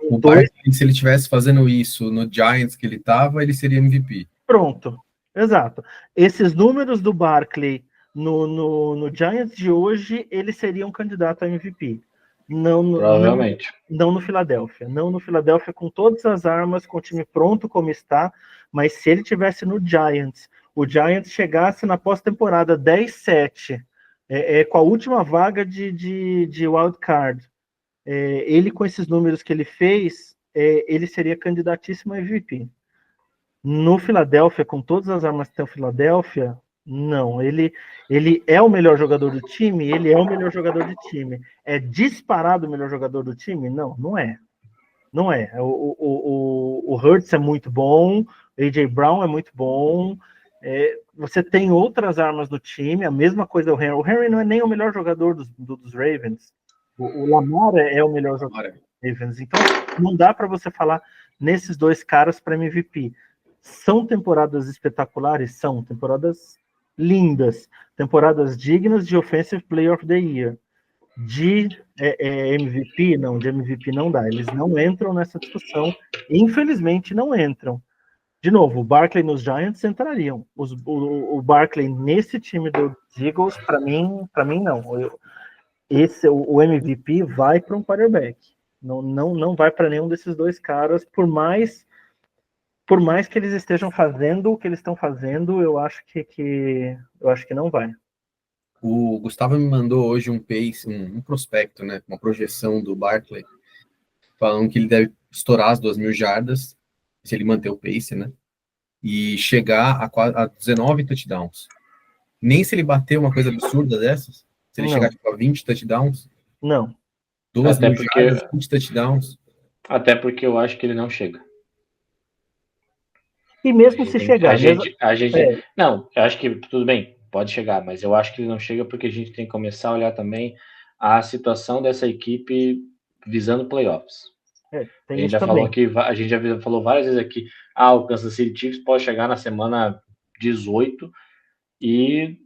O Barkley, se ele estivesse fazendo isso no Giants que ele estava, ele seria MVP. Pronto, exato. Esses números do Barkley no Giants de hoje, ele seria um candidato a MVP. Provavelmente. Não no Philadelphia. Não no Philadelphia com todas as armas, com o time pronto como está, mas se ele tivesse no Giants, o Giants chegasse na pós-temporada 10-7, com a última vaga de wild card, ele com esses números que ele fez, ele seria candidatíssimo a MVP. No Philadelphia, com todas as armas que tem o Philadelphia, não. Ele é o melhor jogador do time? Ele é o melhor jogador do time. É disparado o melhor jogador do time? Não, não é. Não é. O Hurts é muito bom, A.J. Brown é muito bom, você tem outras armas no time, a mesma coisa o Henry. O Henry não é nem o melhor jogador dos Ravens. O Lamar é o melhor jogador dos Ravens. Então, não dá para você falar nesses dois caras para MVP. São temporadas espetaculares? São temporadas lindas, temporadas dignas de Offensive Player of the Year. De MVP, não, de MVP não dá. Eles não entram nessa discussão. Infelizmente, não entram. De novo, o Barkley nos Giants entrariam. O Barkley nesse time dos Eagles, para mim não. O MVP vai para um quarterback. Não vai para nenhum desses dois caras, por mais que eles estejam fazendo o que eles estão fazendo, eu acho que não vai. O Gustavo me mandou hoje um prospecto, né, uma projeção do Barkley, falando que ele deve estourar as 2.000 jardas, se ele manter o pace, né, e chegar a 19 touchdowns. Nem se ele bater uma coisa absurda dessas, se ele chegar a 20 touchdowns, não. 2.000 jardas, 20 touchdowns. Até porque eu acho que ele não chega. E mesmo se chegar... Não, eu acho que tudo bem, pode chegar, mas eu acho que ele não chega porque a gente tem que começar a olhar também a situação dessa equipe visando playoffs. A gente já falou várias vezes aqui, o Kansas City Chiefs pode chegar na semana 18 e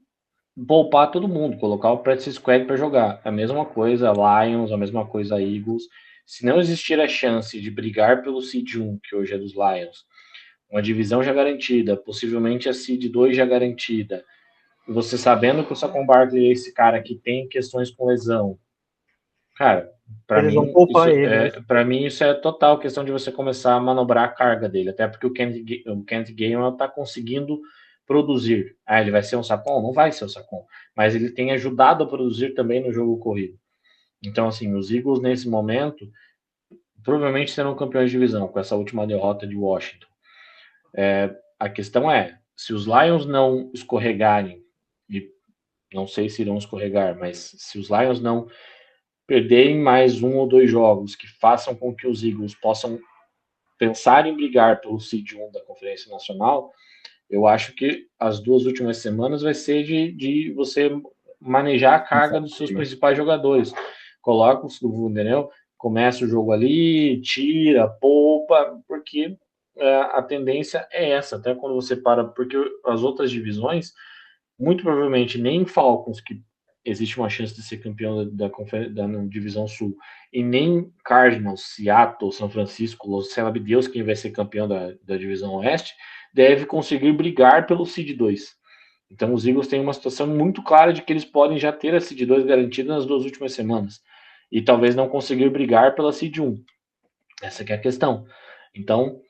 poupar todo mundo, colocar o practice squad para jogar. A mesma coisa Lions, a mesma coisa Eagles. Se não existir a chance de brigar pelo Seed 1, que hoje é dos Lions, uma divisão já garantida, possivelmente a Seed 2 já garantida, você sabendo que o Saquon Barkley é esse cara que tem questões com lesão, cara, para mim isso é total questão de você começar a manobrar a carga dele, até porque o Kent Gainwell está conseguindo produzir. Ele vai ser um Saquon? Não vai ser um Saquon, mas ele tem ajudado a produzir também no jogo corrido. Então, assim, os Eagles nesse momento provavelmente serão campeões de divisão com essa última derrota de Washington. A questão é, se os Lions não escorregarem, e não sei se irão escorregar, mas se os Lions não perderem mais 1 ou 2 jogos que façam com que os Eagles possam pensar em brigar pelo Seed 1 da Conferência Nacional, eu acho que as 2 últimas semanas vai ser de você manejar a carga dos seus principais jogadores. Coloca o entendeu? Começa o jogo ali, tira, poupa, porque a tendência é essa, até quando você para, porque as outras divisões, muito provavelmente nem Falcons, que existe uma chance de ser campeão da Divisão Sul, e nem Cardinals, Seattle, São Francisco, sabe Deus quem vai ser campeão da Divisão Oeste, deve conseguir brigar pelo Seed 2. Então os Eagles têm uma situação muito clara de que eles podem já ter a Seed 2 garantida nas 2 últimas semanas, e talvez não conseguir brigar pela Seed 1. Essa que é a questão. Então,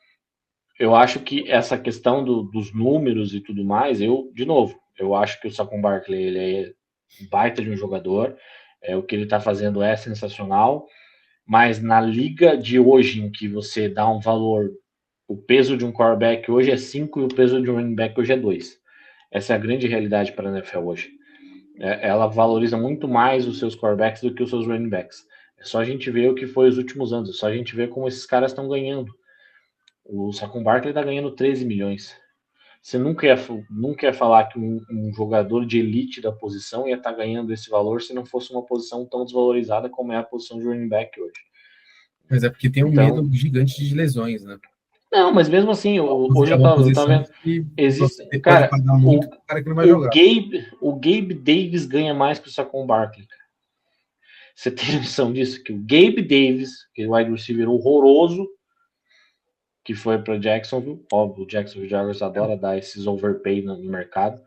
eu acho que essa questão dos números e tudo mais, eu acho que o Saquon Barkley, ele é baita de um jogador, o que ele está fazendo é sensacional, mas na liga de hoje, em que você dá um valor, o peso de um quarterback hoje é 5 e o peso de um running back hoje é 2. Essa é a grande realidade para a NFL hoje. Ela valoriza muito mais os seus quarterbacks do que os seus running backs. É só a gente ver o que foi os últimos anos, é só a gente ver como esses caras estão ganhando. O Saquon Barkley está ganhando 13 milhões. Você nunca ia falar que um jogador de elite da posição ia estar ganhando esse valor se não fosse uma posição tão desvalorizada como é a posição de running back hoje. Mas é porque tem um medo gigante de lesões, né? Não, mas mesmo assim, hoje eu tava vendo. Existe, cara, o cara que não vai jogar. O Gabe Davis ganha mais que o Saquon Barkley. Você tem noção disso? Que o Gabe Davis, que é o wide receiver horroroso, que foi para Jacksonville, óbvio, o Jacksonville Jaguars adora dar esses overpay no mercado,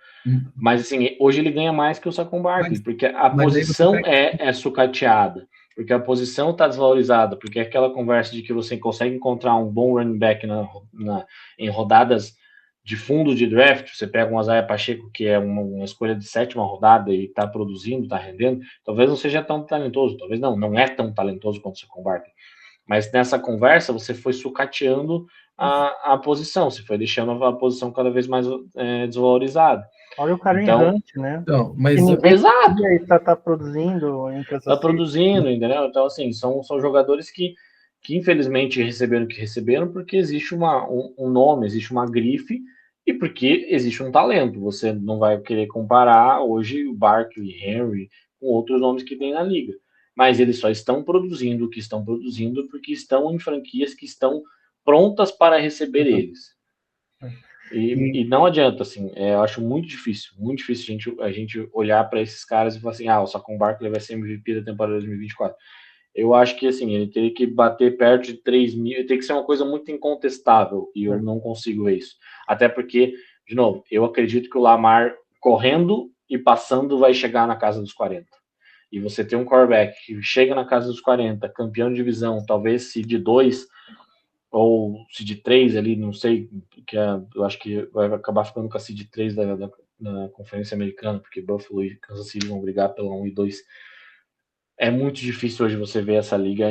mas assim, hoje ele ganha mais que o Saquon Barkley, porque a posição é sucateada, porque a posição está desvalorizada, porque é aquela conversa de que você consegue encontrar um bom running back em rodadas de fundo de draft, você pega um Isaiah Pacheco, que é uma escolha de 7ª rodada e está produzindo, está rendendo, talvez não seja tão talentoso, talvez não é tão talentoso quanto o Saquon Barkley. Mas nessa conversa, você foi sucateando a posição, você foi deixando a posição cada vez mais desvalorizada. Olha o cara Então, errante, né? Então, mas exato. E tá produzindo entre essas Tá produzindo, entendeu? Então, assim, são jogadores que infelizmente receberam o que receberam porque existe um nome, existe uma grife e porque existe um talento. Você não vai querer comparar hoje o Barkley, Henry com outros nomes que tem na liga. Mas eles só estão produzindo o que estão produzindo porque estão em franquias que estão prontas para receber eles. E não adianta, assim, eu acho muito difícil a gente olhar para esses caras e falar assim, o Saquon Barkley vai ser MVP da temporada 2024. Eu acho que, assim, ele teria que bater perto de 3 mil, tem que ser uma coisa muito incontestável, e eu não consigo ver isso. Até porque, de novo, eu acredito que o Lamar, correndo e passando, vai chegar na casa dos 40. E você tem um quarterback que chega na casa dos 40, campeão de divisão, talvez se de 2 ou seed 3 ali, não sei, eu acho que vai acabar ficando com a seed 3 da Conferência Americana, porque Buffalo e Kansas City vão brigar pela 1 e 2. É muito difícil hoje você ver essa liga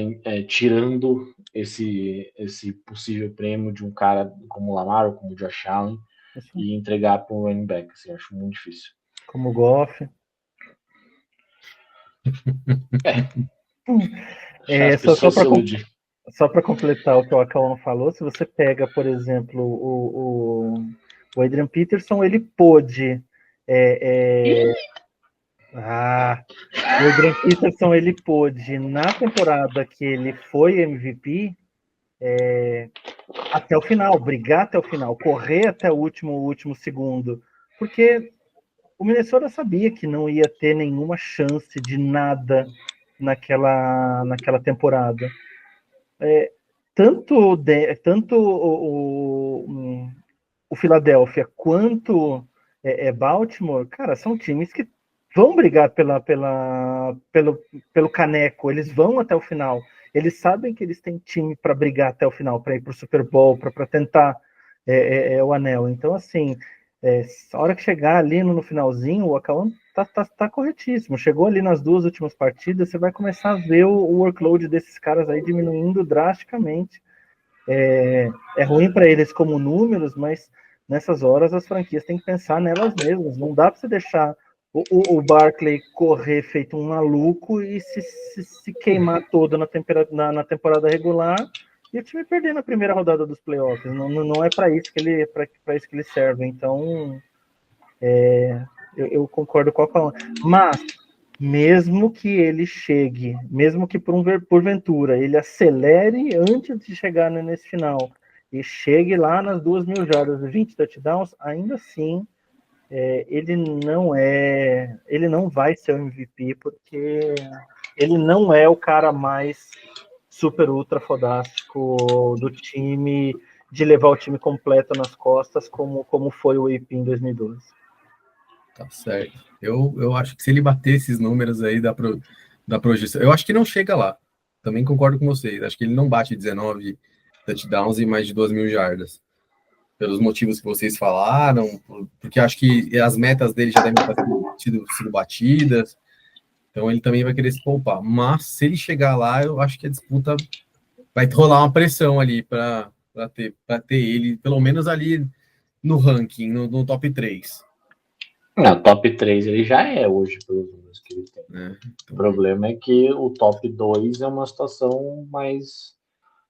tirando esse possível prêmio de um cara como o Lamar ou como o Josh Allen e entregar para um running back. Assim, eu acho muito difícil. Como o Goff. Só para completar o que o Acauano falou, se você pega, por exemplo, o Adrian Peterson, ele pôde. O Adrian Peterson, ele pôde, na temporada que ele foi MVP, até o final, brigar até o final, correr até o último segundo, porque o Minnesota sabia que não ia ter nenhuma chance de nada naquela temporada. Tanto o Philadelphia quanto Baltimore, cara, são times que vão brigar pelo caneco, eles vão até o final. Eles sabem que eles têm time para brigar até o final, para ir para o Super Bowl, para tentar o anel. Então, assim, a hora que chegar ali no finalzinho, o Akawan tá corretíssimo. Chegou ali nas 2 últimas partidas, você vai começar a ver o workload desses caras aí diminuindo drasticamente. É ruim para eles como números, mas nessas horas as franquias têm que pensar nelas mesmas. Não dá para você deixar o Barkley correr feito um maluco e se queimar todo na temporada regular e o time perder na primeira rodada dos playoffs. Não é para isso que ele serve. Então, eu concordo com a Paula. Mas, mesmo que ele chegue, mesmo que porventura ele acelere antes de chegar nesse final e chegue lá nas 2.000 jardas, 20 touchdowns, ainda assim ele não vai ser o MVP, porque ele não é o cara mais super ultra fodástico do time, de levar o time completo nas costas, como foi o AP em 2012. Tá certo. Eu acho que se ele bater esses números aí da projeção, eu acho que não chega lá. Também concordo com vocês. Acho que ele não bate 19 touchdowns e mais de 2.000 jardas. Pelos motivos que vocês falaram, porque acho que as metas dele já devem ter sido batidas. Então ele também vai querer se poupar. Mas se ele chegar lá, eu acho que a disputa vai rolar uma pressão ali para ter ele, pelo menos ali no ranking, no top 3. Não, top 3 ele já é hoje, pelos números que ele tem. Então... O problema é que o top 2 é uma situação mais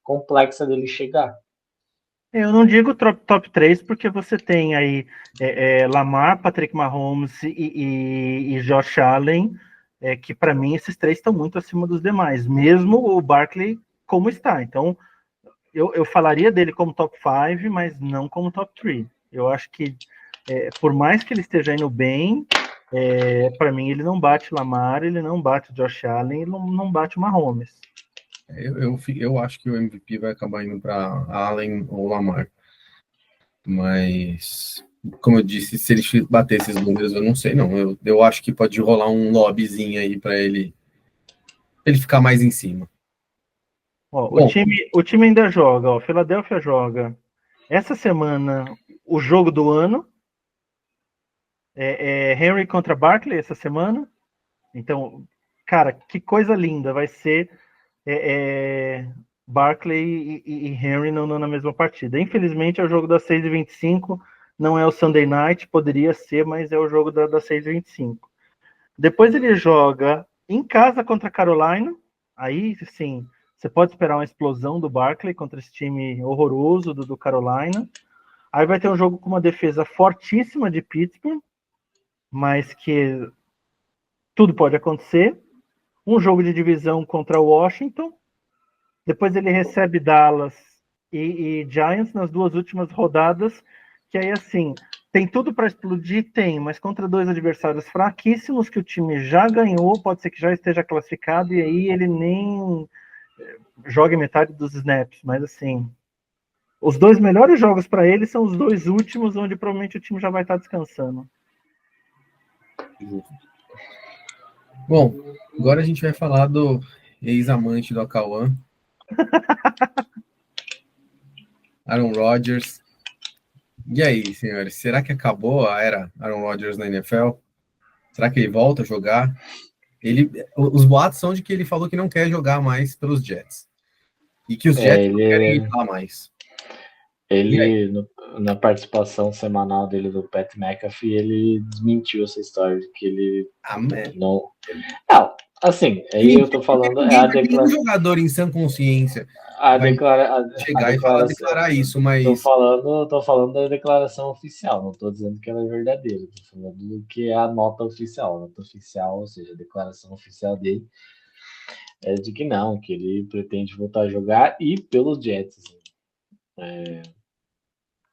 complexa dele chegar. Eu não digo top 3 porque você tem aí Lamar, Patrick Mahomes e Josh Allen, que para mim esses 3 estão muito acima dos demais, mesmo o Barkley como está. Então, eu falaria dele como top 5, mas não como top 3. Eu acho que, por mais que ele esteja indo bem, para mim ele não bate Lamar, ele não bate Josh Allen, ele não bate o Mahomes. Eu acho que o MVP vai acabar indo para Allen ou Lamar. Mas, como eu disse, se ele bater esses números, eu não sei, não. Eu acho que pode rolar um lobbyzinho aí para ele ficar mais em cima. Ó, o time ainda joga, ó, Philadelphia joga. Essa semana, o jogo do ano. Henry contra Barkley essa semana. Então, cara, que coisa linda vai ser Barkley e Henry na mesma partida. Infelizmente é o jogo das 6h25, não é o Sunday Night, poderia ser, mas é o jogo das 6h25. Depois ele joga em casa contra a Carolina, aí sim, você pode esperar uma explosão do Barkley contra esse time horroroso do Carolina. Aí vai ter um jogo com uma defesa fortíssima de Pittsburgh, mas que tudo pode acontecer. Um jogo de divisão contra Washington. Depois ele recebe Dallas e Giants nas 2 últimas rodadas, que aí assim, tem tudo para explodir? Tem, mas contra 2 adversários fraquíssimos que o time já ganhou, pode ser que já esteja classificado, e aí ele nem joga metade dos snaps, mas assim, os 2 melhores jogos para ele são os 2 últimos, onde provavelmente o time já vai estar descansando. Bom, agora a gente vai falar do ex-amante do Acauã, Aaron Rodgers. E aí, senhores, será que acabou a era Aaron Rodgers na NFL? Será que ele volta a jogar? Os boatos são de que ele falou que não quer jogar mais pelos Jets. E que os Jets não querem ir lá mais. Na participação semanal dele do Pat McAfee, ele desmentiu essa história de que ele não... Não, assim, aí eu tô falando... Nenhum jogador em sã consciência chegar e declarar isso, mas... Tô falando da declaração oficial, não tô dizendo que ela é verdadeira, tô falando do que é a nota oficial. A nota oficial, ou seja, a declaração oficial dele é de que não, que ele pretende voltar a jogar e pelos Jets, assim.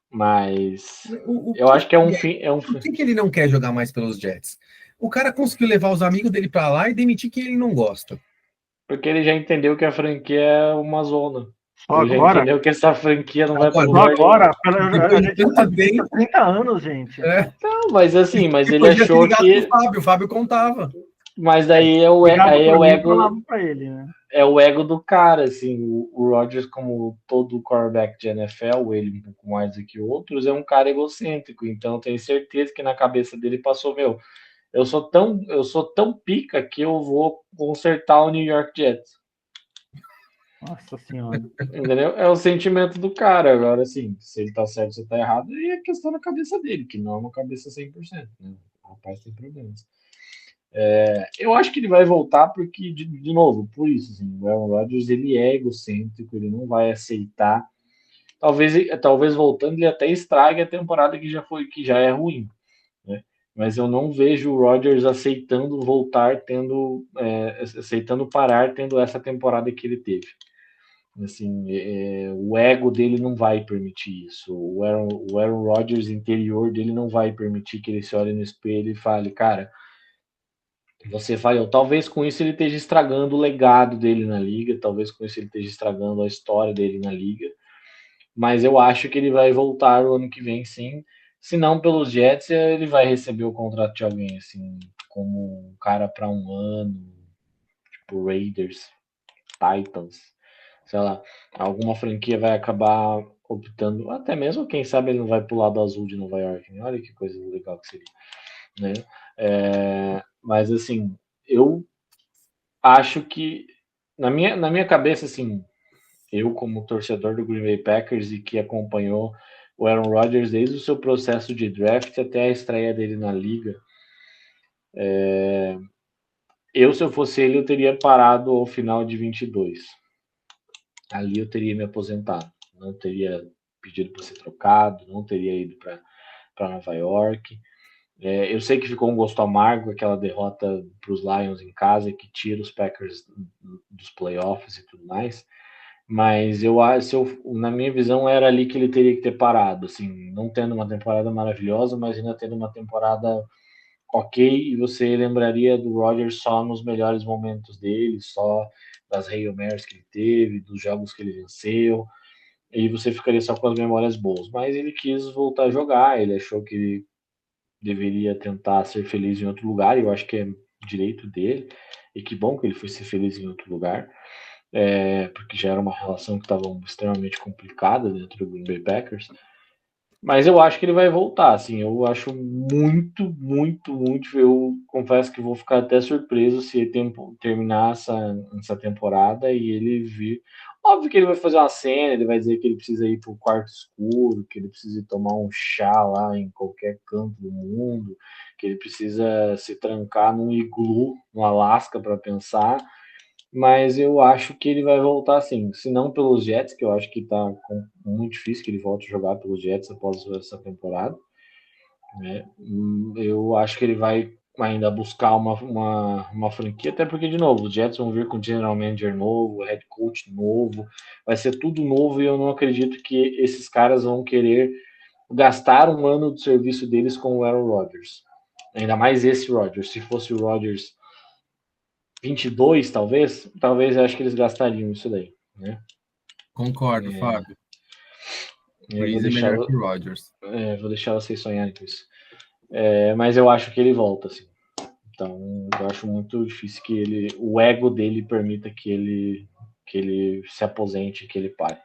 Mas eu acho que é um fim. Por que ele não quer jogar mais pelos Jets? O cara conseguiu levar os amigos dele para lá e demitir quem ele não gosta. Porque ele já entendeu que a franquia é uma zona. Ele já entendeu que essa franquia não vai para lugar nenhum. A gente tá 30 anos, gente. Não, mas assim, ele achou que... O Fábio contava. Mas daí é o ego... Pra ele, né? É o ego do cara, assim. O Rodgers, como todo quarterback de NFL, ele um pouco mais do que outros, é um cara egocêntrico. Então eu tenho certeza que na cabeça dele passou, eu sou tão pica que eu vou consertar o New York Jets. Nossa senhora. Entendeu? É o sentimento do cara. Agora, assim, se ele tá certo ou se tá errado, aí é questão da cabeça dele, que não é uma cabeça 100%. Né? O rapaz tem problemas. Eu acho que ele vai voltar porque, de novo, por isso, assim, o Aaron Rodgers, ele é egocêntrico, ele não vai aceitar. Talvez voltando, ele até estrague a temporada que já é ruim. Né? Mas eu não vejo o Rodgers aceitando voltar, aceitando parar, tendo essa temporada que ele teve. Assim, o ego dele não vai permitir isso. O Aaron Rodgers interior dele não vai permitir que ele se olhe no espelho e fale, cara, você falhou. Talvez com isso ele esteja estragando o legado dele na liga, talvez com isso ele esteja estragando a história dele na liga, mas eu acho que ele vai voltar o ano que vem, sim. Se não pelos Jets, ele vai receber o contrato de alguém, assim, como um cara para um ano, tipo Raiders, Titans, sei lá, alguma franquia vai acabar optando, até mesmo, quem sabe ele não vai pro lado azul de Nova York, né? Olha que coisa legal que seria, né? Mas assim, eu acho que na minha cabeça, assim, eu como torcedor do Green Bay Packers e que acompanhou o Aaron Rodgers desde o seu processo de draft até a estreia dele na liga, se eu fosse ele, eu teria parado ao final de 22. Ali eu teria me aposentado. Não teria pedido para ser trocado, não teria ido para Nova York. Eu sei que ficou um gosto amargo aquela derrota para os Lions em casa, que tira os Packers dos playoffs e tudo mais, mas na minha visão era ali que ele teria que ter parado, assim, não tendo uma temporada maravilhosa, mas ainda tendo uma temporada ok, e você lembraria do Rodgers só nos melhores momentos dele, só das Hail Marys que ele teve, dos jogos que ele venceu, e você ficaria só com as memórias boas. Mas ele quis voltar a jogar, ele achou que ele deveria tentar ser feliz em outro lugar, e eu acho que é direito dele, e que bom que ele foi ser feliz em outro lugar, porque já era uma relação que estava extremamente complicada dentro do Green Bay Packers. Mas eu acho que ele vai voltar, assim, eu acho muito, muito, muito, eu confesso que vou ficar até surpreso se ele terminar essa temporada e ele vir. Óbvio que ele vai fazer uma cena, ele vai dizer que ele precisa ir pro quarto escuro, que ele precisa tomar um chá lá em qualquer canto do mundo, que ele precisa se trancar num iglu no Alasca para pensar, mas eu acho que ele vai voltar sim. Se não pelos Jets, que eu acho que tá muito difícil que ele volte a jogar pelos Jets após essa temporada, né? Eu acho que ele vai ainda buscar uma franquia, até porque, de novo, os Jets vão vir com general manager novo, head coach novo, vai ser tudo novo e eu não acredito que esses caras vão querer gastar um ano do serviço deles com o Aaron Rodgers. Ainda mais esse Rodgers. Se fosse o Rodgers 22, talvez eu acho que eles gastariam isso daí, né? Concordo, Fábio. Breeze é melhor que o Rodgers. Vou deixar vocês sonharem com isso. Mas eu acho que ele volta, assim. Então, eu acho muito difícil que o ego dele permita que ele se aposente, que ele pare.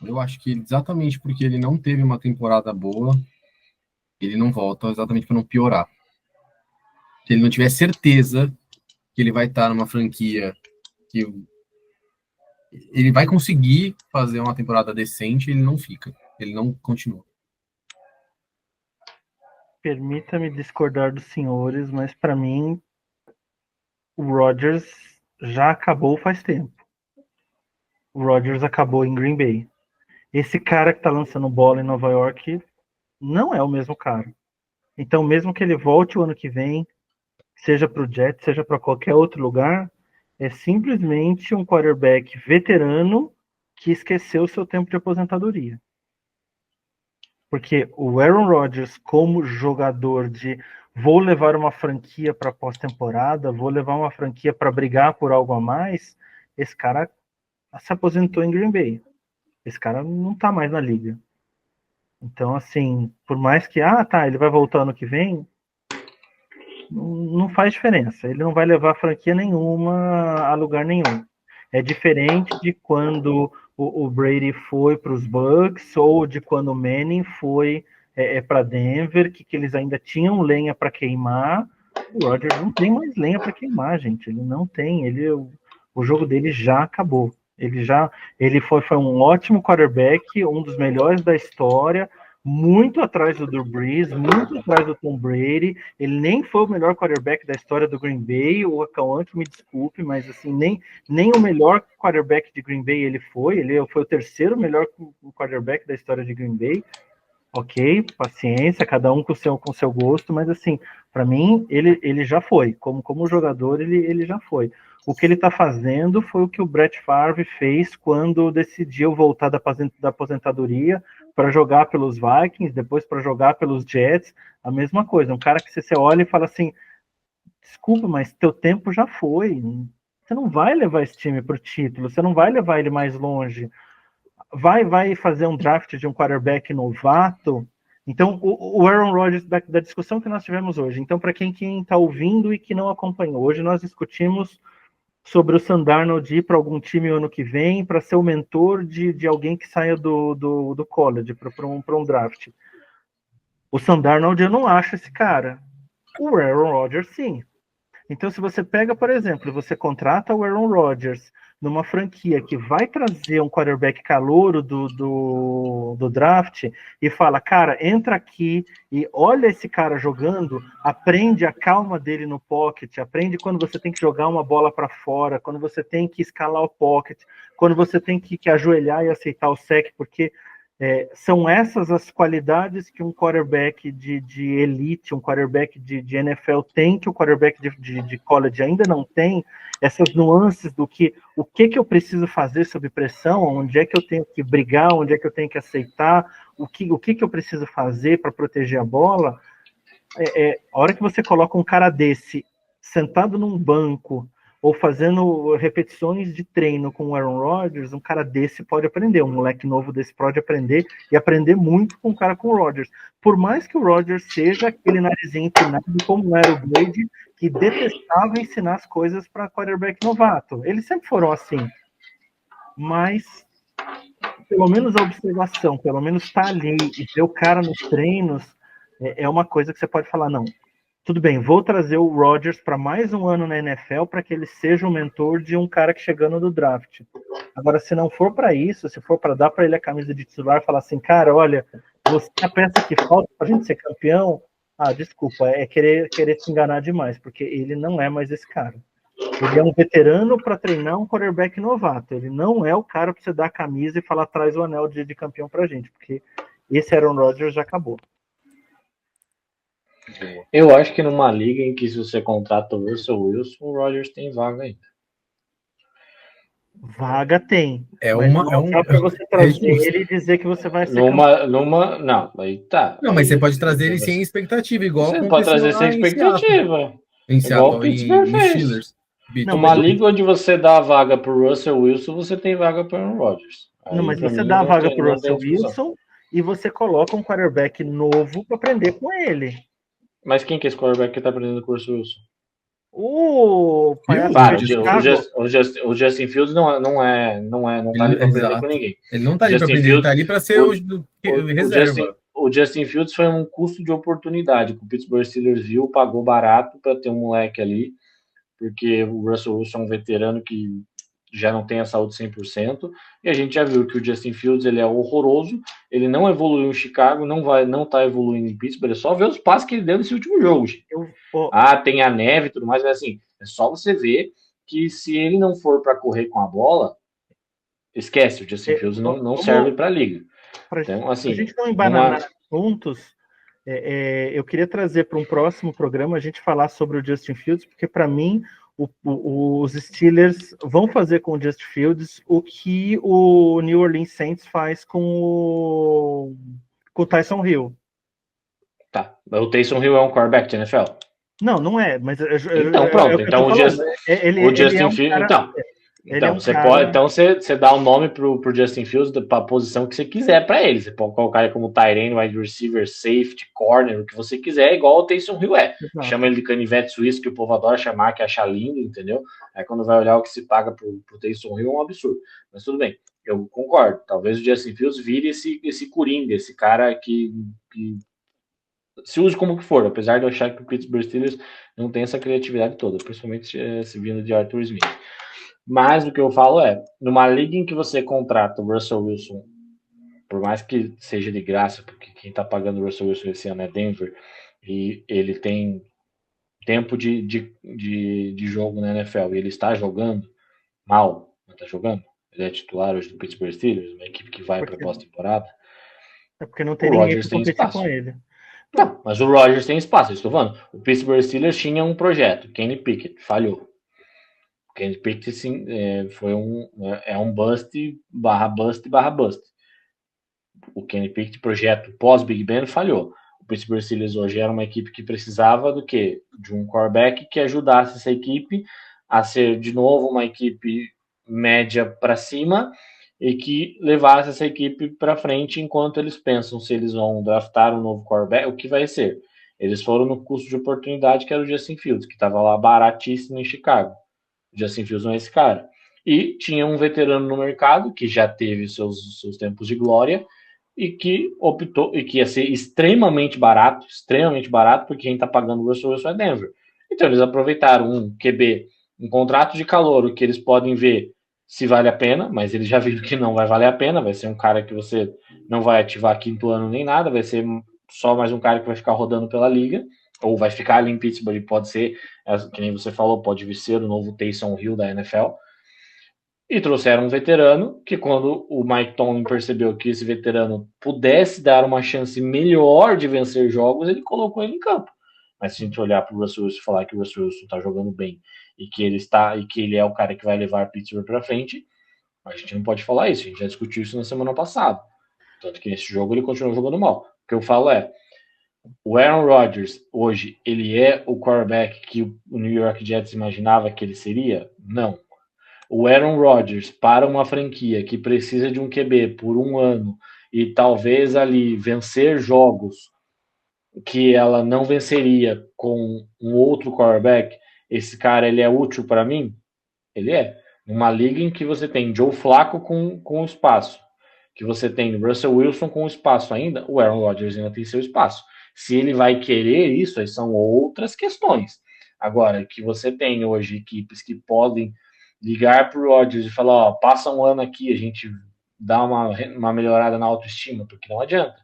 Eu acho que exatamente porque ele não teve uma temporada boa, ele não volta exatamente para não piorar. Se ele não tiver certeza que ele vai estar numa franquia que ele vai conseguir fazer uma temporada decente, ele não fica, ele não continua. Permita-me discordar dos senhores, mas para mim o Rodgers já acabou faz tempo. O Rodgers acabou em Green Bay. Esse cara que tá lançando bola em Nova York não é o mesmo cara. Então, mesmo que ele volte o ano que vem, seja para o Jets, seja para qualquer outro lugar, é simplesmente um quarterback veterano que esqueceu o seu tempo de aposentadoria. Porque o Aaron Rodgers, como jogador de vou levar uma franquia para pós-temporada, vou levar uma franquia para brigar por algo a mais, esse cara se aposentou em Green Bay. Esse cara não tá mais na liga. Então, assim, por mais que, ele vai voltar ano que vem, não faz diferença. Ele não vai levar franquia nenhuma a lugar nenhum. É diferente de quando o Brady foi para os Bucks ou de quando o Manning foi para Denver, que eles ainda tinham lenha para queimar. O Rodgers não tem mais lenha para queimar, gente. Ele não tem. O jogo dele já acabou. Ele foi um ótimo quarterback, um dos melhores da história, muito atrás do Drew Brees, muito atrás do Tom Brady. Ele nem foi o melhor quarterback da história do Green Bay. O Cauã que me desculpe, mas assim, nem o melhor quarterback de Green Bay ele foi o terceiro melhor quarterback da história de Green Bay. Ok, paciência, cada um com seu gosto, mas assim, para mim, ele já foi. Como jogador, ele já foi. O que ele está fazendo foi o que o Brett Favre fez quando decidiu voltar da aposentadoria para jogar pelos Vikings, depois para jogar pelos Jets, a mesma coisa. Um cara que você olha e fala assim, desculpa, mas teu tempo já foi. Você não vai levar esse time para o título, você não vai levar ele mais longe. Vai fazer um draft de um quarterback novato. Então, o Aaron Rodgers, da discussão que nós tivemos hoje, então, para quem está ouvindo e que não acompanhou, hoje nós discutimos sobre o Sam Darnold ir para algum time ano que vem para ser o mentor de alguém que saia do college para um draft. O Sam Darnold, eu não acho esse cara. O Aaron Rodgers, sim. Então, se você pega, por exemplo, você contrata o Aaron Rodgers numa franquia que vai trazer um quarterback calouro do draft e fala, cara, entra aqui e olha esse cara jogando, aprende a calma dele no pocket, aprende quando você tem que jogar uma bola para fora, quando você tem que escalar o pocket, quando você tem que ajoelhar e aceitar o sec, porque são essas as qualidades que um quarterback de elite, um quarterback de NFL tem, que o quarterback de college ainda não tem, essas nuances do o que eu preciso fazer sob pressão, onde é que eu tenho que brigar, onde é que eu tenho que aceitar, o que eu preciso fazer para proteger a bola. A hora que você coloca um cara desse sentado num banco ou fazendo repetições de treino com o Aaron Rodgers, um cara desse pode aprender, um moleque novo desse pode aprender, e aprender muito com um cara com o Rodgers. Por mais que o Rodgers seja aquele narizinho empinado, como era o Brady, que detestava ensinar as coisas para quarterback novato. Eles sempre foram assim. Mas pelo menos a observação, pelo menos estar ali e ver o cara nos treinos, é uma coisa que você pode falar, não, tudo bem, vou trazer o Rodgers para mais um ano na NFL para que ele seja o mentor de um cara que chegando do draft. Agora, se não for para isso, se for para dar para ele a camisa de titular, falar assim, cara, olha, você é a peça que falta para a gente ser campeão, desculpa, é querer se enganar demais, porque ele não é mais esse cara. Ele é um veterano para treinar um quarterback novato. Ele não é o cara para você dar a camisa e falar, traz o anel de campeão para a gente, porque esse Aaron Rodgers já acabou. Eu acho que numa liga em que se você contrata o Russell Wilson, o Rodgers tem vaga ainda. Vaga tem. Mas não dá para você trazer ele e dizer que você vai ser não, aí tá. Não, mas você pode trazer ele sem expectativa, igual você pode trazer sem expectativa. Em Seattle, em Steelers. Numa liga onde você dá a vaga pro Russell Wilson, você tem vaga para o Rodgers. Não, mas você dá a vaga pro Russell Wilson e você coloca um quarterback novo para aprender com ele. Mas quem que é esse quarterback que tá aprendendo com o Russell Wilson? O Justin Fields não tá ali pra aprender com ninguém. Ele não tá ali pra aprender, ele tá ali pra ser o reserva. O Justin Fields foi um custo de oportunidade que o Pittsburgh Steelers viu, pagou barato para ter um moleque ali, porque o Russell Wilson é um veterano que já não tem a saúde 100%, e a gente já viu que o Justin Fields ele é horroroso, ele não evoluiu em Chicago, não tá evoluindo em Pittsburgh, é só ver os passes que ele deu nesse último jogo. Tem a neve e tudo mais, mas assim, é só você ver que se ele não for para correr com a bola, esquece, o Justin Fields não serve para a liga. Então, assim, a gente não embananar pontos, eu queria trazer para um próximo programa a gente falar sobre o Justin Fields, porque para mim os Steelers vão fazer com o Justin Fields o que o New Orleans Saints faz com o Taysom Hill. Tá, o Taysom Hill é um quarterback de NFL? Não é, mas... Então, pronto, então o Justin Fields... Então, você dá o nome pro Justin Fields para a posição que você quiser para ele. Você pode colocar ele como tight end, wide receiver, safety, corner, o que você quiser, igual o Taysom Hill é. Exato. Chama ele de canivete suíço, que o povo adora chamar, que acha lindo, entendeu? Aí quando vai olhar o que se paga pro Taysom Hill é um absurdo. Mas tudo bem, eu concordo. Talvez o Justin Fields vire esse coringa, esse cara que se use como que for, apesar de eu achar que o Pittsburgh Steelers não tem essa criatividade toda, principalmente se vindo de Arthur Smith. Mas o que eu falo é, numa liga em que você contrata o Russell Wilson, por mais que seja de graça, porque quem tá pagando o Russell Wilson esse ano é Denver, e ele tem tempo de jogo na NFL, e ele está jogando mal, não está jogando, ele é titular hoje do Pittsburgh Steelers, uma equipe que vai para a pós-temporada. É porque não tem ninguém para competir com ele. Não, mas o Rodgers tem espaço, eu estou falando. O Pittsburgh Steelers tinha um projeto, Kenny Pickett, falhou. O Kenny Pickett sim, foi um bust barra bust. O Kenny Pickett, projeto pós-Big Ben, falhou. O Pittsburgh Steelers hoje era uma equipe que precisava do quê? De um quarterback que ajudasse essa equipe a ser, de novo, uma equipe média para cima e que levasse essa equipe para frente enquanto eles pensam se eles vão draftar um novo quarterback, o que vai ser. Eles foram no custo de oportunidade que era o Justin Fields, que estava lá baratíssimo em Chicago. O Justin Fields não é esse cara. E tinha um veterano no mercado que já teve seus tempos de glória e que optou, e que ia ser extremamente barato, porque quem está pagando o Russell Wilson é Denver. Então eles aproveitaram um QB, um contrato de calouro que eles podem ver se vale a pena, mas eles já viram que não vai valer a pena, vai ser um cara que você não vai ativar quinto ano nem nada, vai ser só mais um cara que vai ficar rodando pela liga, ou vai ficar ali em Pittsburgh, pode ser, que nem você falou, pode vir ser o novo Taysom Hill da NFL. E trouxeram um veterano, que quando o Mike Tomlin percebeu que esse veterano pudesse dar uma chance melhor de vencer jogos, ele colocou ele em campo. Mas se a gente olhar para o Russell Wilson e falar que o Russell Wilson está jogando bem e que ele é o cara que vai levar Pittsburgh para frente, a gente não pode falar isso. A gente já discutiu isso na semana passada. Tanto que nesse jogo ele continuou jogando mal. O que eu falo é, o Aaron Rodgers hoje, ele é o quarterback que o New York Jets imaginava que ele seria? Não. O Aaron Rodgers para uma franquia que precisa de um QB por um ano e talvez ali vencer jogos que ela não venceria com um outro quarterback, esse cara ele é útil para mim? Ele é. Numa liga em que você tem Joe Flacco com espaço, que você tem o Russell Wilson com espaço ainda, o Aaron Rodgers ainda tem seu espaço. Se ele vai querer isso, aí são outras questões. Agora, que você tem hoje equipes que podem ligar para o Rodgers e falar, ó, passa um ano aqui, a gente dá uma melhorada na autoestima, porque não adianta.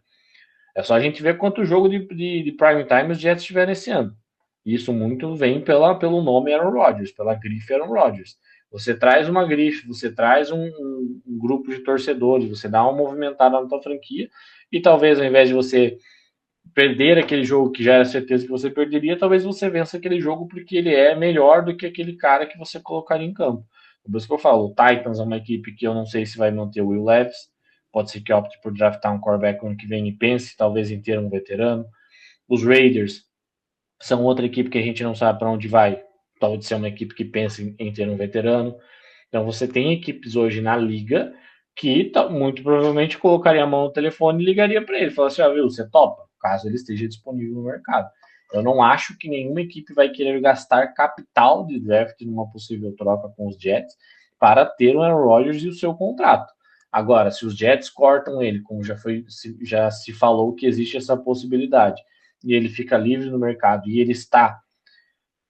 É só a gente ver quanto jogo de prime time os Jets tiveram esse ano. Isso muito vem pelo nome Aaron Rodgers, pela grife Aaron Rodgers. Você traz uma grife, você traz um grupo de torcedores, você dá uma movimentada na tua franquia e talvez ao invés de você perder aquele jogo que já era certeza que você perderia, talvez você vença aquele jogo porque ele é melhor do que aquele cara que você colocaria em campo. Por isso que eu falo, o Titans é uma equipe que eu não sei se vai manter o Will Levis, pode ser que opte por draftar um quarterback ano que vem e pense talvez em ter um veterano. Os Raiders são outra equipe que a gente não sabe para onde vai, pode ser uma equipe que pensa em ter um veterano. Então você tem equipes hoje na liga que muito provavelmente colocaria a mão no telefone e ligaria para ele, falaria assim, viu, você topa? Caso ele esteja disponível no mercado. Eu não acho que nenhuma equipe vai querer gastar capital de draft numa possível troca com os Jets para ter o Aaron Rodgers e o seu contrato. Agora, se os Jets cortam ele, como já se falou que existe essa possibilidade, e ele fica livre no mercado, e ele está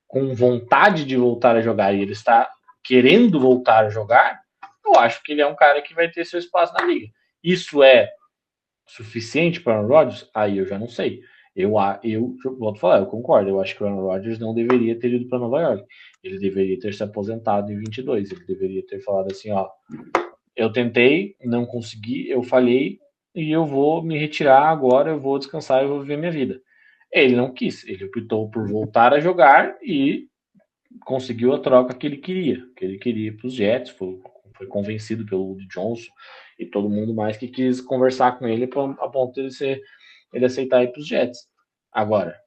com vontade de voltar a jogar, e ele está querendo voltar a jogar, eu acho que ele é um cara que vai ter seu espaço na liga. Isso é suficiente para o Aaron Rodgers? Aí eu já não sei. Eu volto a falar, eu concordo. Eu acho que o Aaron Rodgers não deveria ter ido para Nova York. Ele deveria ter se aposentado em 22. Ele deveria ter falado assim, ó, eu tentei, não consegui, eu falhei e eu vou me retirar agora, eu vou descansar e vou viver minha vida. Ele não quis. Ele optou por voltar a jogar e conseguiu a troca que ele queria para os Jets, foi convencido pelo Woody Johnson e todo mundo mais que quis conversar com ele a ponto de ele aceitar ir para os Jets. Agora,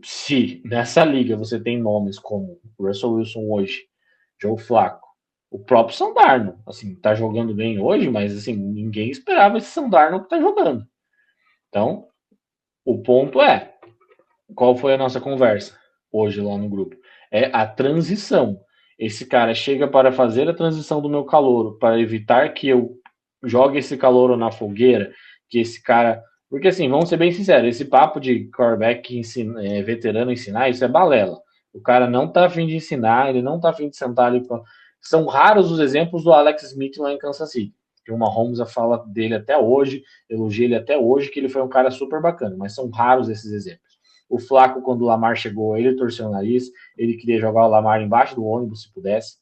se nessa liga você tem nomes como Russell Wilson hoje, Joe Flacco, o próprio Sam Darnold, assim, tá jogando bem hoje, mas assim, ninguém esperava esse Sam Darnold que tá jogando. Então, o ponto é, qual foi a nossa conversa hoje lá no grupo? É a transição. Esse cara chega para fazer a transição do meu calouro, para evitar que eu jogue esse calouro na fogueira, que esse cara... Porque assim, vamos ser bem sinceros, esse papo de quarterback veterano ensinar, isso é balela. O cara não tá afim de ensinar, ele não tá afim de sentar ali. São raros os exemplos do Alex Smith lá em Kansas City, que o Mahomes fala dele até hoje, elogia ele até hoje, que ele foi um cara super bacana, mas são raros esses exemplos. O Flacco, quando o Lamar chegou, ele torceu o nariz, ele queria jogar o Lamar embaixo do ônibus, se pudesse.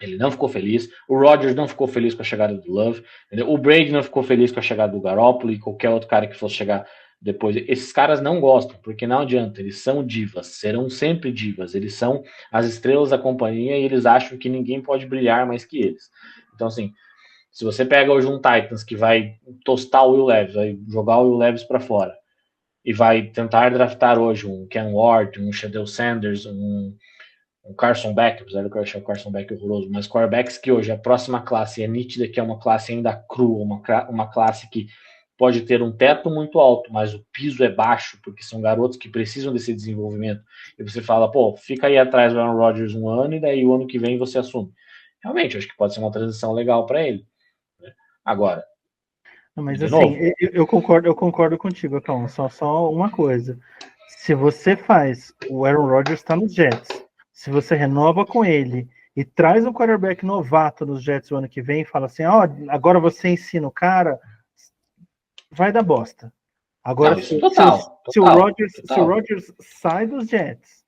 Ele não ficou feliz. O Rodgers não ficou feliz com a chegada do Love. Entendeu? O Brady não ficou feliz com a chegada do Garoppolo e qualquer outro cara que fosse chegar depois. Esses caras não gostam, porque não adianta. Eles são divas, serão sempre divas. Eles são as estrelas da companhia e eles acham que ninguém pode brilhar mais que eles. Então, assim, se você pega hoje um Titans que vai tostar o Will Levis, vai jogar o Will Levis para fora, e vai tentar draftar hoje um Ken Ward, um Shadeu Sanders, um Carson Beck, apesar de eu achar o Carson Beck horroroso, mas quarterbacks que hoje a próxima classe é nítida, que é uma classe ainda crua, uma classe que pode ter um teto muito alto, mas o piso é baixo, porque são garotos que precisam desse desenvolvimento, e você fala, pô, fica aí atrás do Aaron Rodgers um ano, e daí o ano que vem você assume. Realmente, eu acho que pode ser uma transição legal para ele. Né? Agora, mas assim, eu concordo contigo, Calma. Só uma coisa. Se você faz, o Aaron Rodgers está nos Jets, se você renova com ele e traz um quarterback novato nos Jets o ano que vem e fala assim, ó, agora você ensina o cara, vai dar bosta. Agora, se o Rodgers sai dos Jets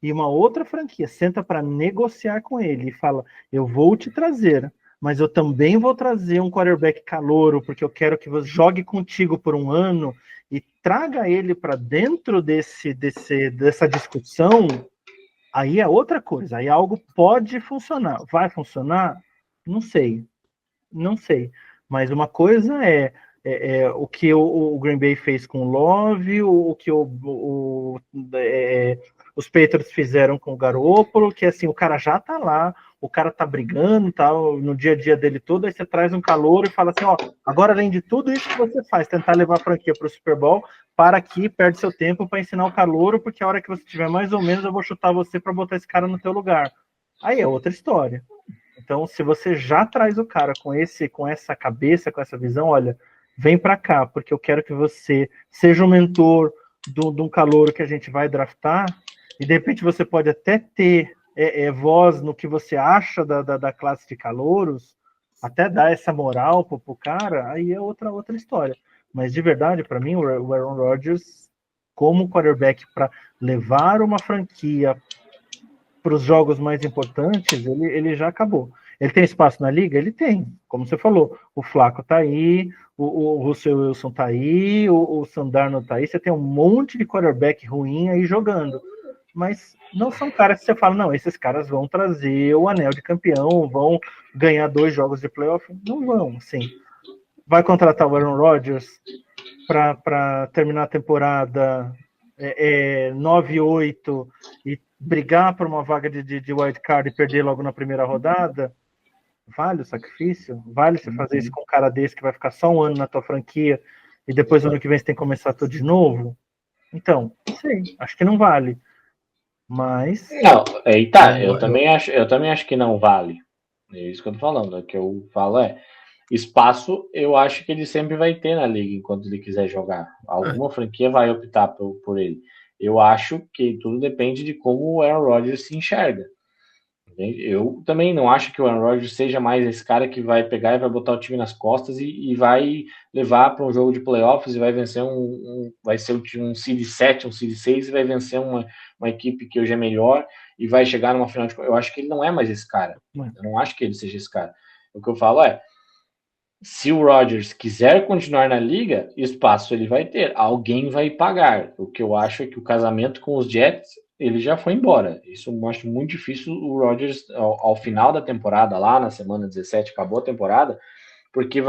e uma outra franquia senta para negociar com ele e fala, eu vou te trazer, mas eu também vou trazer um quarterback calouro, porque eu quero que você jogue contigo por um ano e traga ele para dentro dessa discussão, aí é outra coisa, aí algo pode funcionar. Vai funcionar? Não sei. Mas uma coisa é o que o Green Bay fez com o Love, o que os Patriots fizeram com o Garoppolo, que assim, o cara já tá lá, o cara tá brigando, tá, no dia a dia dele todo, aí você traz um calouro e fala assim, ó, agora além de tudo isso que você faz, tentar levar a franquia pro Super Bowl, para aqui, perde seu tempo para ensinar o calouro, porque a hora que você tiver mais ou menos, eu vou chutar você para botar esse cara no teu lugar. Aí é outra história. Então, se você já traz o cara com essa cabeça, com essa visão, olha, vem para cá, porque eu quero que você seja o mentor de um calouro que a gente vai draftar, e de repente você pode até ter voz no que você acha da classe de calouros, até dar essa moral pro cara, aí é outra história. Mas de verdade, para mim, o Aaron Rodgers, como quarterback para levar uma franquia para os jogos mais importantes, ele já acabou. Ele tem espaço na liga? Ele tem, como você falou. O Flacco tá aí, o Russell Wilson tá aí, o Sam Darnold tá aí, você tem um monte de quarterback ruim aí jogando. Mas não são caras que você fala, não, esses caras vão trazer o anel de campeão, vão ganhar 2 jogos de playoff. Não vão, sim. Vai contratar o Aaron Rodgers para terminar a temporada 9-8 e brigar por uma vaga de wildcard e perder logo na primeira rodada? Vale o sacrifício? Vale você fazer isso com um cara desse que vai ficar só um ano na tua franquia e depois no ano que vem você tem que começar tudo de novo? Então, não sei, acho que não vale. Mas... Não, aí tá, eu também acho que não vale. É isso que eu tô falando. O que eu falo espaço, eu acho que ele sempre vai ter na liga enquanto ele quiser jogar. Alguma franquia vai optar por ele. Eu acho que tudo depende de como o Aaron Rodgers se enxerga. Eu também não acho que o Aaron Rodgers seja mais esse cara que vai pegar e vai botar o time nas costas e vai levar para um jogo de playoffs e vai vencer vai ser um seed 7, um seed 6 e vai vencer uma equipe que hoje é melhor e vai chegar numa final de... Eu acho que ele não é mais esse cara. Eu não acho que ele seja esse cara. O que eu falo se o Rodgers quiser continuar na liga, espaço ele vai ter. Alguém vai pagar. O que eu acho é que o casamento com os Jets, ele já foi embora. Isso eu acho muito difícil o Rodgers, ao final da temporada, lá na semana 17, acabou a temporada, porque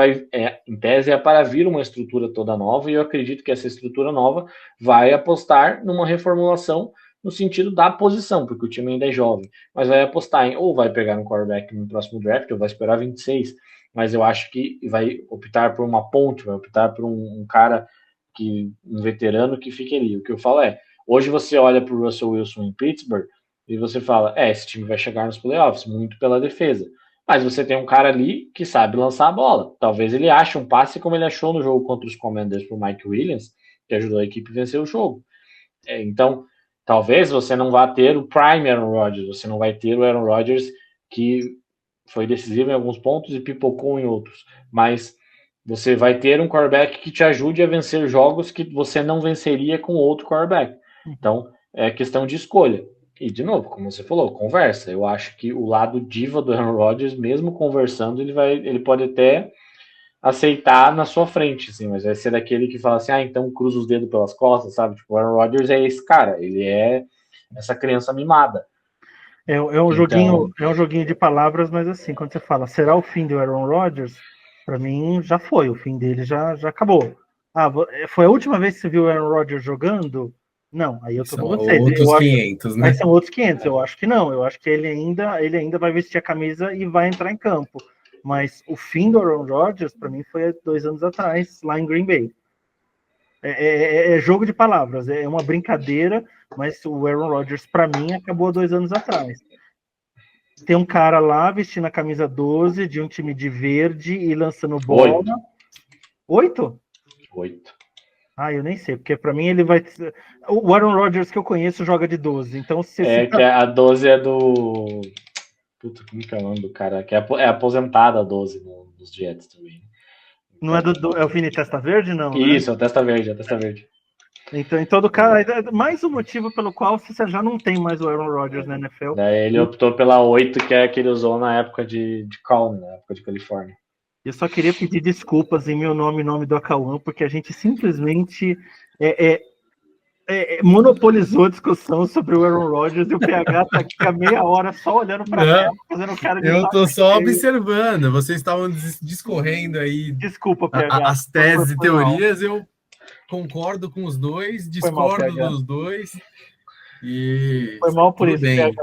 em tese é para vir uma estrutura toda nova, e eu acredito que essa estrutura nova vai apostar numa reformulação no sentido da posição, porque o time ainda é jovem, mas vai apostar ou vai pegar um quarterback no próximo draft, ou vai esperar 26, mas eu acho que vai optar por uma ponte, vai optar por um cara, um veterano que fique ali. O que eu falo hoje você olha para o Russell Wilson em Pittsburgh e você fala, esse time vai chegar nos playoffs, muito pela defesa. Mas você tem um cara ali que sabe lançar a bola. Talvez ele ache um passe como ele achou no jogo contra os Commanders para o Mike Williams, que ajudou a equipe a vencer o jogo. Então, talvez você não vá ter o prime Aaron Rodgers, você não vai ter o Aaron Rodgers que foi decisivo em alguns pontos e pipocou em outros. Mas você vai ter um quarterback que te ajude a vencer jogos que você não venceria com outro quarterback. Então, é questão de escolha. E, de novo, como você falou, conversa. Eu acho que o lado diva do Aaron Rodgers, mesmo conversando, ele pode até aceitar na sua frente, assim, mas vai ser daquele que fala assim, então cruza os dedos pelas costas, sabe? Tipo, o Aaron Rodgers é esse cara, ele é essa criança mimada. É um joguinho de palavras, mas assim, quando você fala, será o fim do Aaron Rodgers? Para mim, já foi, o fim dele já acabou. Foi a última vez que você viu o Aaron Rodgers jogando? Não, aí eu tô com você. Outros 500, né? Mas são outros 500, eu acho que não. Eu acho que ele ainda vai vestir a camisa e vai entrar em campo. Mas o fim do Aaron Rodgers, para mim, foi 2 anos atrás, lá em Green Bay. É jogo de palavras, é uma brincadeira, mas o Aaron Rodgers, para mim, acabou 2 anos atrás. Tem um cara lá vestindo a camisa 12 de um time de verde e lançando bola. 8? 8. Eu nem sei, porque para mim ele vai... O Aaron Rodgers que eu conheço joga de 12, então... que a 12 é do... Puta, como que é o nome do cara? Que é aposentada a 12 nos Jets também. Não é é o Vini Testa Verde, não? Isso, né? É a Testa Verde. Então, em todo caso, mais um motivo pelo qual você já não tem mais o Aaron Rodgers na NFL. Daí ele optou pela 8, que é a que ele usou na época de Cal, na época de Califórnia. Eu só queria pedir desculpas em meu nome e nome do Acauã, porque a gente simplesmente monopolizou a discussão sobre o Aaron Rodgers e o PH tá aqui há meia hora só olhando para ela, fazendo cara de... Eu tô só observando, vocês estavam discorrendo aí. Desculpa, PH. As teses e teorias, eu concordo com os dois, discordo dos dois. E foi mal por isso, bem. PH.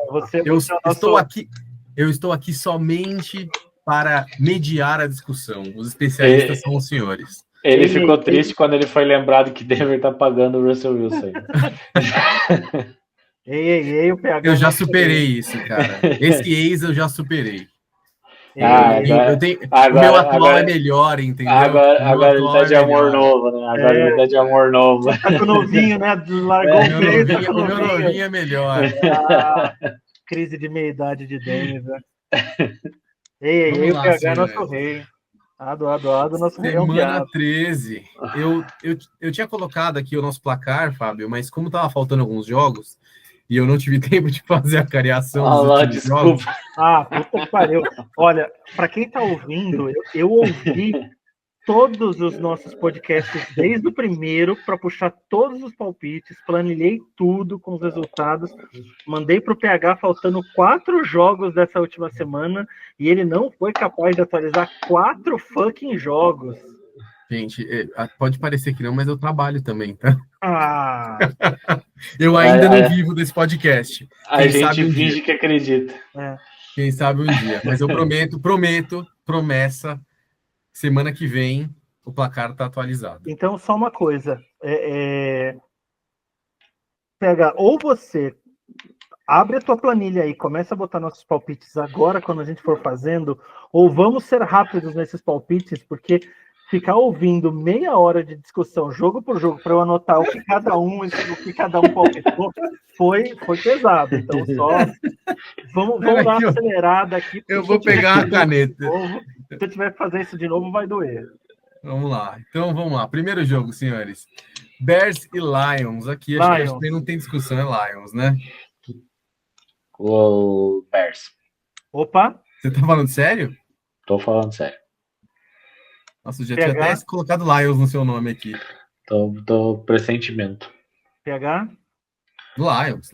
Eu estou aqui somente para mediar a discussão. Os especialistas são os senhores. Ele ficou triste quando ele foi lembrado que Denver tá pagando o Russell Wilson. Ei, o PH. Eu já superei isso, cara. Esse ex eu já superei. O meu atual é melhor, entendeu? Agora ele tá de amor novo, né? Agora ele tá de amor novo. Tá com o novinho, né? Largou o peito. O meu novinho é melhor. Crise de meia-idade de Denver. Ei, o PH é nosso rei. Ado, nosso rei. Semana 13. Eu tinha colocado aqui o nosso placar, Fábio, mas como tava faltando alguns jogos, e eu não tive tempo de fazer a cariação dos jogos. Puta que pariu. Olha, para quem tá ouvindo, eu ouvi todos os nossos podcasts desde o primeiro para puxar todos os palpites, planilhei tudo com os resultados, mandei para o PH faltando 4 jogos dessa última semana e ele não foi capaz de atualizar 4 fucking jogos. Gente, pode parecer que não, mas eu trabalho também, tá? Eu ainda não vivo desse podcast. A gente finge que acredita. Quem sabe um dia. Mas eu promessa, semana que vem o placar tá atualizado. Então, só uma coisa. PH, ou você abre a tua planilha aí, começa a botar nossos palpites agora, quando a gente for fazendo, ou vamos ser rápidos nesses palpites, porque ficar ouvindo meia hora de discussão, jogo por jogo, para eu anotar o que cada um palpitou, foi pesado. Então, vamos dar uma acelerada aqui. Eu vou pegar a caneta. Se eu tiver que fazer isso de novo, vai doer. Vamos lá. Então, vamos lá. Primeiro jogo, senhores. Bears e Lions. Aqui, acho que não tem discussão, é Lions, né? O Bears. Opa! Você tá falando sério? Tô falando sério. Nossa, eu já tinha até colocado Lions no seu nome aqui. Tô pressentimento. PH? Lions.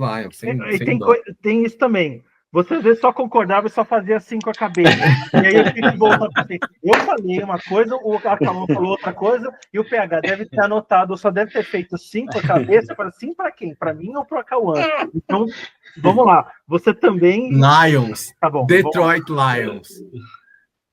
Tem isso também. Você às vezes só concordava e só fazia assim com a cabeça. E aí eu fico voltando assim. Eu falei uma coisa, o Acalão falou outra coisa, e o PH deve ter anotado, só deve ter feito sim com a cabeça. Para sim para quem? Para mim ou para o Cauã? Então, vamos lá. Você também. Lions. Tá bom. Detroit Lions.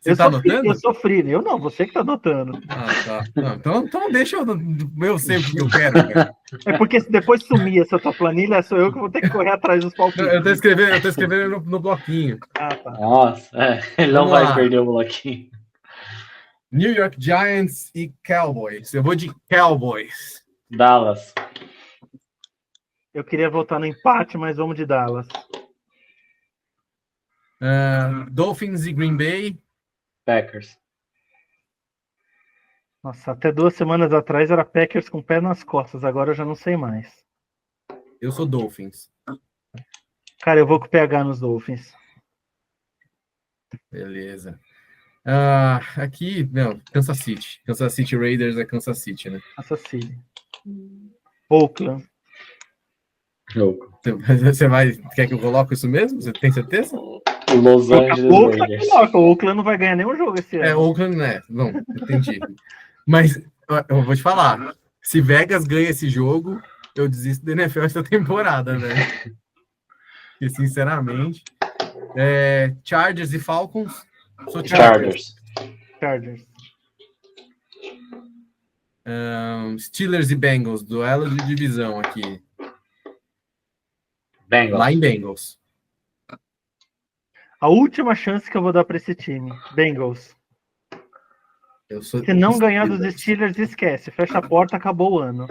Você tá anotando? Eu sofri, eu não, você que tá anotando. Tá. Não, então deixa eu sei o que eu quero, cara. É porque se depois sumir essa tua planilha, sou eu que vou ter que correr atrás dos palpites. Eu tô escrevendo no bloquinho. Tá. Nossa, ele não vai perder o bloquinho. New York Giants e Cowboys. Eu vou de Cowboys. Dallas. Eu queria votar no empate, mas vamos de Dallas. Dolphins e Green Bay. Packers. Nossa, até 2 semanas atrás era Packers com o pé nas costas, agora eu já não sei mais. Eu sou Dolphins. Cara, eu vou com o PH nos Dolphins. Beleza. Aqui, Kansas City. Kansas City Raiders é Kansas City, né? Kansas City. Oakland. Você quer que eu coloque isso mesmo? Você tem certeza? Los Angeles Raiders. O Oakland não vai ganhar nenhum jogo esse ano. Oakland, né? Não, entendi. Mas eu vou te falar, se Vegas ganha esse jogo, eu desisto da NFL essa temporada, né? Porque, sinceramente, Chargers e Falcons. Sou Chargers. Steelers e Bengals, duelo de divisão aqui. Bengals. Lá em Bengals. A última chance que eu vou dar para esse time, Bengals. Se não ganhar dos Steelers, esquece. Fecha a porta, acabou o ano.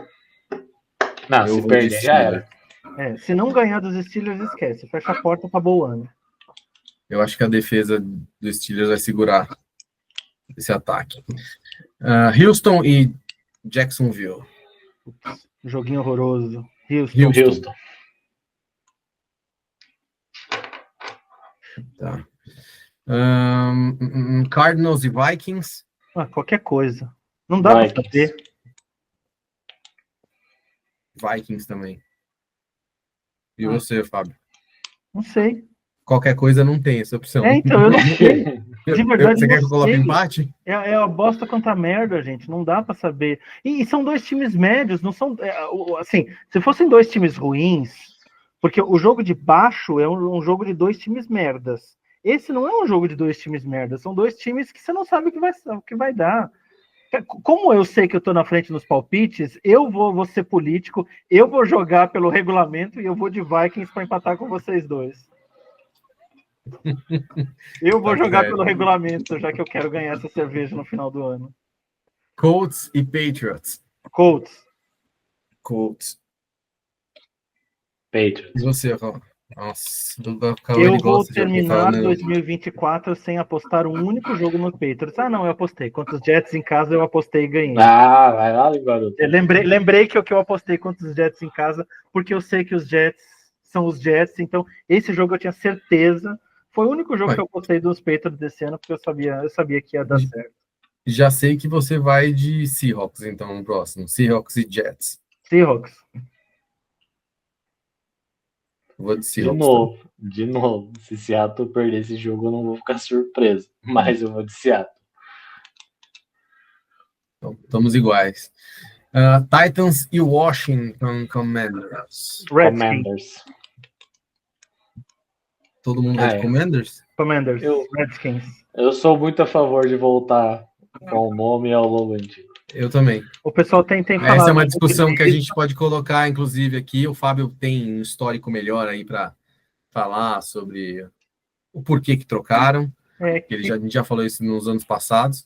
Não, se perder, já era. Se não ganhar dos Steelers, esquece. Fecha a porta, acabou o ano. Eu acho que a defesa dos Steelers vai segurar esse ataque. Houston e Jacksonville. Joguinho horroroso. Houston. Tá. Cardinals e Vikings. Qualquer coisa. Não dá para saber. Vikings também. E você, Fábio? Não sei. Qualquer coisa não tem essa opção. Então, eu não sei. De verdade, você quer que eu coloque empate? É a bosta contra a merda, gente. Não dá para saber. E são 2 times médios, não são. Assim, se fossem 2 times ruins, porque o jogo de baixo é um jogo de 2 times merdas. Esse não é um jogo de 2 times merdas, são 2 times que você não sabe o que vai dar. Como eu sei que eu estou na frente nos palpites, eu vou ser político, eu vou jogar pelo regulamento e eu vou de Vikings para empatar com vocês dois. Eu vou Tá jogar certo. pelo regulamento, já que eu quero ganhar essa cerveja no final do ano. Colts e Patriots. Colts. Colts. E Patriots. você, Raul? Nossa, o Cauê, Eu ele vou gosta de alguém terminar falando. 2024 sem apostar um único jogo no Patriots. Ah, não, eu apostei. Contra os Jets em casa, eu apostei e ganhei. Ah, vai lá, garoto. Eu lembrei que eu apostei contra os Jets em casa, porque eu sei que os Jets são os Jets, então esse jogo eu tinha certeza. Foi o único jogo Ué. que eu apostei dos Patriots desse ano, porque eu sabia que ia dar certo. Já sei que você vai de Seahawks, então, no próximo. Seahawks e Jets. Seahawks. Eu vou de De Seahawks. novo. Se Seattle perder esse jogo, eu não vou ficar surpreso. Mas eu vou de Seattle. Então, estamos iguais. Titans e Washington Commanders. Redskins. Commanders. Todo mundo vai de Commanders? Commanders. Eu- Redskins. Eu sou muito a favor de voltar com o nome ao logo antigo. Eu também. O pessoal tem falado. Essa é uma discussão que a gente pode colocar, inclusive, aqui. O Fábio tem um histórico melhor aí para falar sobre o porquê que trocaram. A gente já falou isso nos anos passados.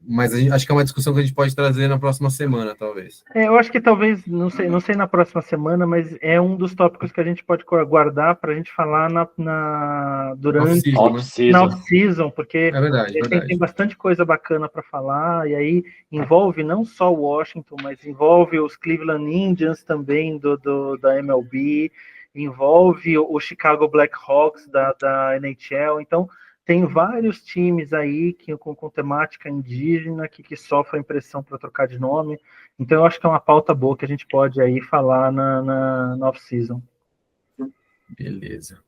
Mas acho que é uma discussão que a gente pode trazer na próxima semana, talvez. Eu acho que talvez, não sei na próxima semana, mas é um dos tópicos que a gente pode guardar para a gente falar durante na off-season, porque é verdade. Tem bastante coisa bacana para falar, e aí envolve não só o Washington, mas envolve os Cleveland Indians também da MLB, envolve o Chicago Blackhawks da NHL, então tem vários times aí com temática indígena que sofrem pressão para trocar de nome. Então, eu acho que é uma pauta boa que a gente pode aí falar na off-season. Beleza.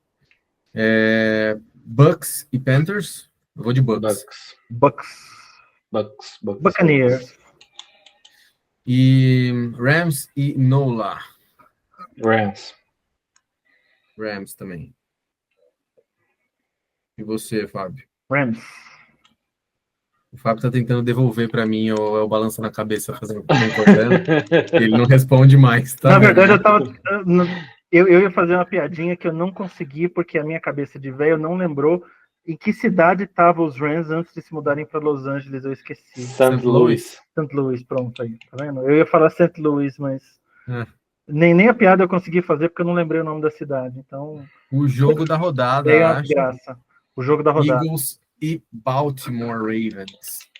Bucks e Panthers? Eu vou de Bucks. Buccaneers. E Rams e Nola? Rams também. E você, Fábio? Rams. O Fábio tá tentando devolver para mim o balanço na cabeça, concordando. Ele não responde mais. Tá na vendo? verdade, eu ia fazer uma piadinha que eu não consegui, porque a minha cabeça de velho não lembrou em que cidade estavam os Rams antes de se mudarem para Los Angeles. Eu esqueci. St. Louis. St. Louis, pronto aí. Tá vendo? Eu ia falar St. Louis, mas nem a piada eu consegui fazer porque eu não lembrei o nome da cidade. Então, o jogo da rodada, graça. O jogo da rodada. Eagles e Baltimore Ravens.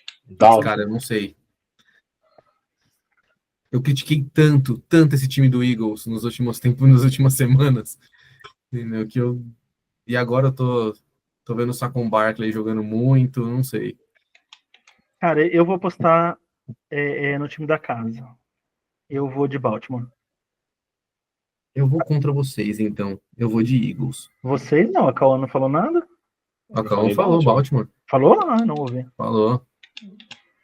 Cara, eu não sei. Eu critiquei tanto esse time do Eagles nos últimos tempos, nas últimas semanas. Entendeu? E agora eu tô vendo o Saquon Barkley jogando muito, não sei. Cara, eu vou apostar no time da casa. Eu vou de Baltimore. Eu vou contra vocês, então. Eu vou de Eagles. Vocês não, a Cauã não falou nada? A Cauã falou Baltimore. Falou? Ah, não ouvi. Falou.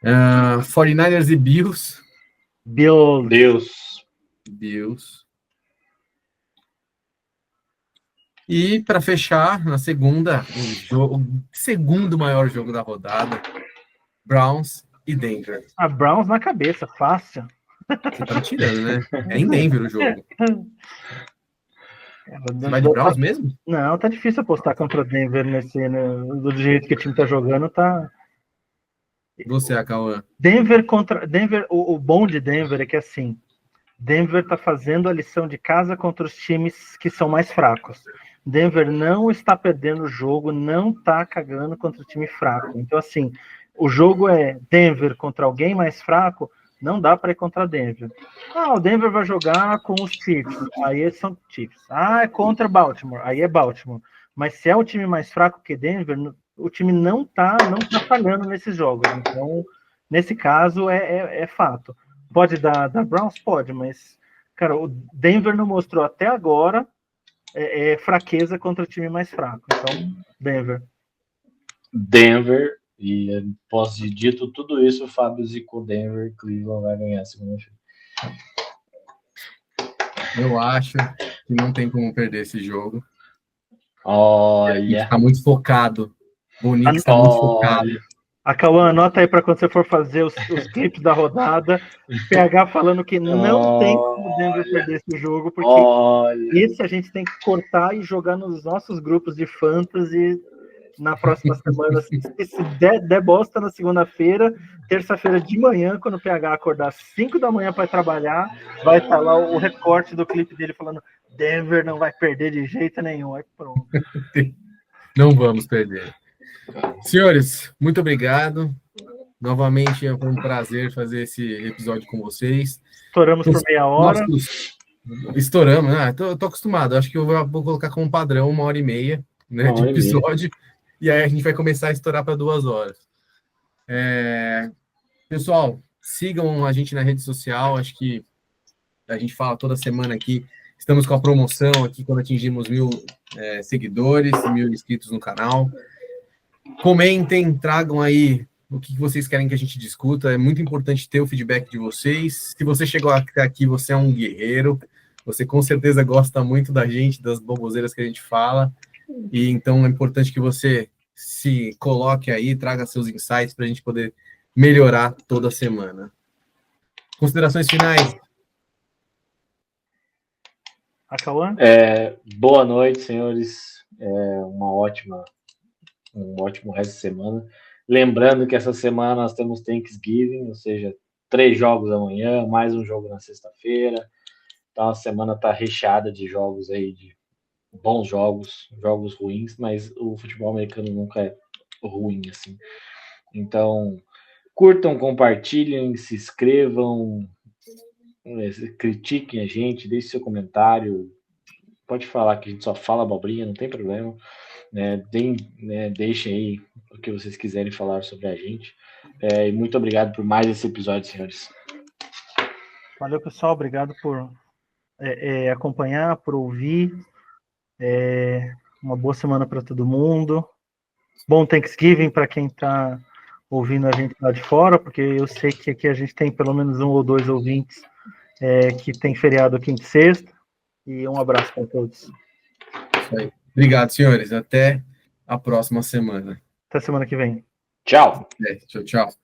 49ers e Bills. Bills. E para fechar, na segunda, o segundo maior jogo da rodada, Browns e Denver. Browns na cabeça, fácil. Você tá me tirando, né? É em Denver o jogo. Você vai de Browns mesmo? Não, tá difícil apostar contra Denver do jeito que o time tá jogando, tá. Você, Cauã. Denver, o bom de Denver é que assim, Denver tá fazendo a lição de casa contra os times que são mais fracos. Denver não está perdendo o jogo, não tá cagando contra o time fraco. Então, assim, o jogo é Denver contra alguém mais fraco, não dá para ir contra Denver. O Denver vai jogar com os Chiefs, aí são Chiefs. É contra Baltimore, aí é Baltimore. Mas se é o time mais fraco que Denver, o time não tá falhando nesses jogos. Então, nesse caso, é fato. Pode dar Browns? Pode, mas, cara, o Denver não mostrou até agora fraqueza contra o time mais fraco. Então, Denver, e posso ter dito tudo isso, o Fábio zicou Denver, Cleveland vai ganhar a segunda-feira. Eu acho que não tem como perder esse jogo. Olha. Tá muito focado. Bonito está muito focado. A Cauã, anota aí para quando você for fazer os clipes da rodada, PH falando que não tem como o Denver perder esse jogo, porque esse a gente tem que cortar e jogar nos nossos grupos de fantasy na próxima semana. Se der bosta na segunda-feira, terça-feira de manhã, quando o PH acordar às 5 da manhã para trabalhar, vai estar lá o recorte do clipe dele falando Denver não vai perder de jeito nenhum. Aí pronto. Não vamos perder. Senhores, muito obrigado. Novamente, foi um prazer fazer esse episódio com vocês. Estouramos por meia hora. Estouramos, né? Tô acostumado. Acho que eu vou colocar como padrão 1h30, né, de episódio. E aí a gente vai começar a estourar para 2 horas. Pessoal, sigam a gente na rede social. Acho que a gente fala toda semana aqui. Estamos com a promoção aqui quando atingimos 1.000 seguidores, 1.000 inscritos no canal. Comentem, tragam aí o que vocês querem que a gente discuta. É muito importante ter o feedback de vocês. Se você chegou até aqui, você é um guerreiro. Você com certeza gosta muito da gente, das baboseiras que a gente fala. E então é importante que você se coloque aí, traga seus insights para a gente poder melhorar toda semana. Considerações finais? Cauã? Boa noite, senhores. Um ótimo resto de semana. Lembrando que essa semana nós temos Thanksgiving, ou seja, 3 jogos amanhã, mais um jogo na sexta-feira. Então a semana está recheada de jogos aí, de bons jogos ruins, mas o futebol americano nunca é ruim assim. Então, curtam, compartilhem, se inscrevam, critiquem a gente, deixe seu comentário. Pode falar que a gente só fala abobrinha, não tem problema. Deixem aí o que vocês quiserem falar sobre a gente. E muito obrigado por mais esse episódio, senhores. Valeu, pessoal. Obrigado por acompanhar, por ouvir. Uma boa semana para todo mundo. Bom Thanksgiving para quem está ouvindo a gente lá de fora, porque eu sei que aqui a gente tem pelo menos 1 ou 2 ouvintes que tem feriado quinta e sexta. E um abraço para todos. Isso aí. Obrigado, senhores. Até a próxima semana. Até semana que vem. Tchau. Tchau, tchau.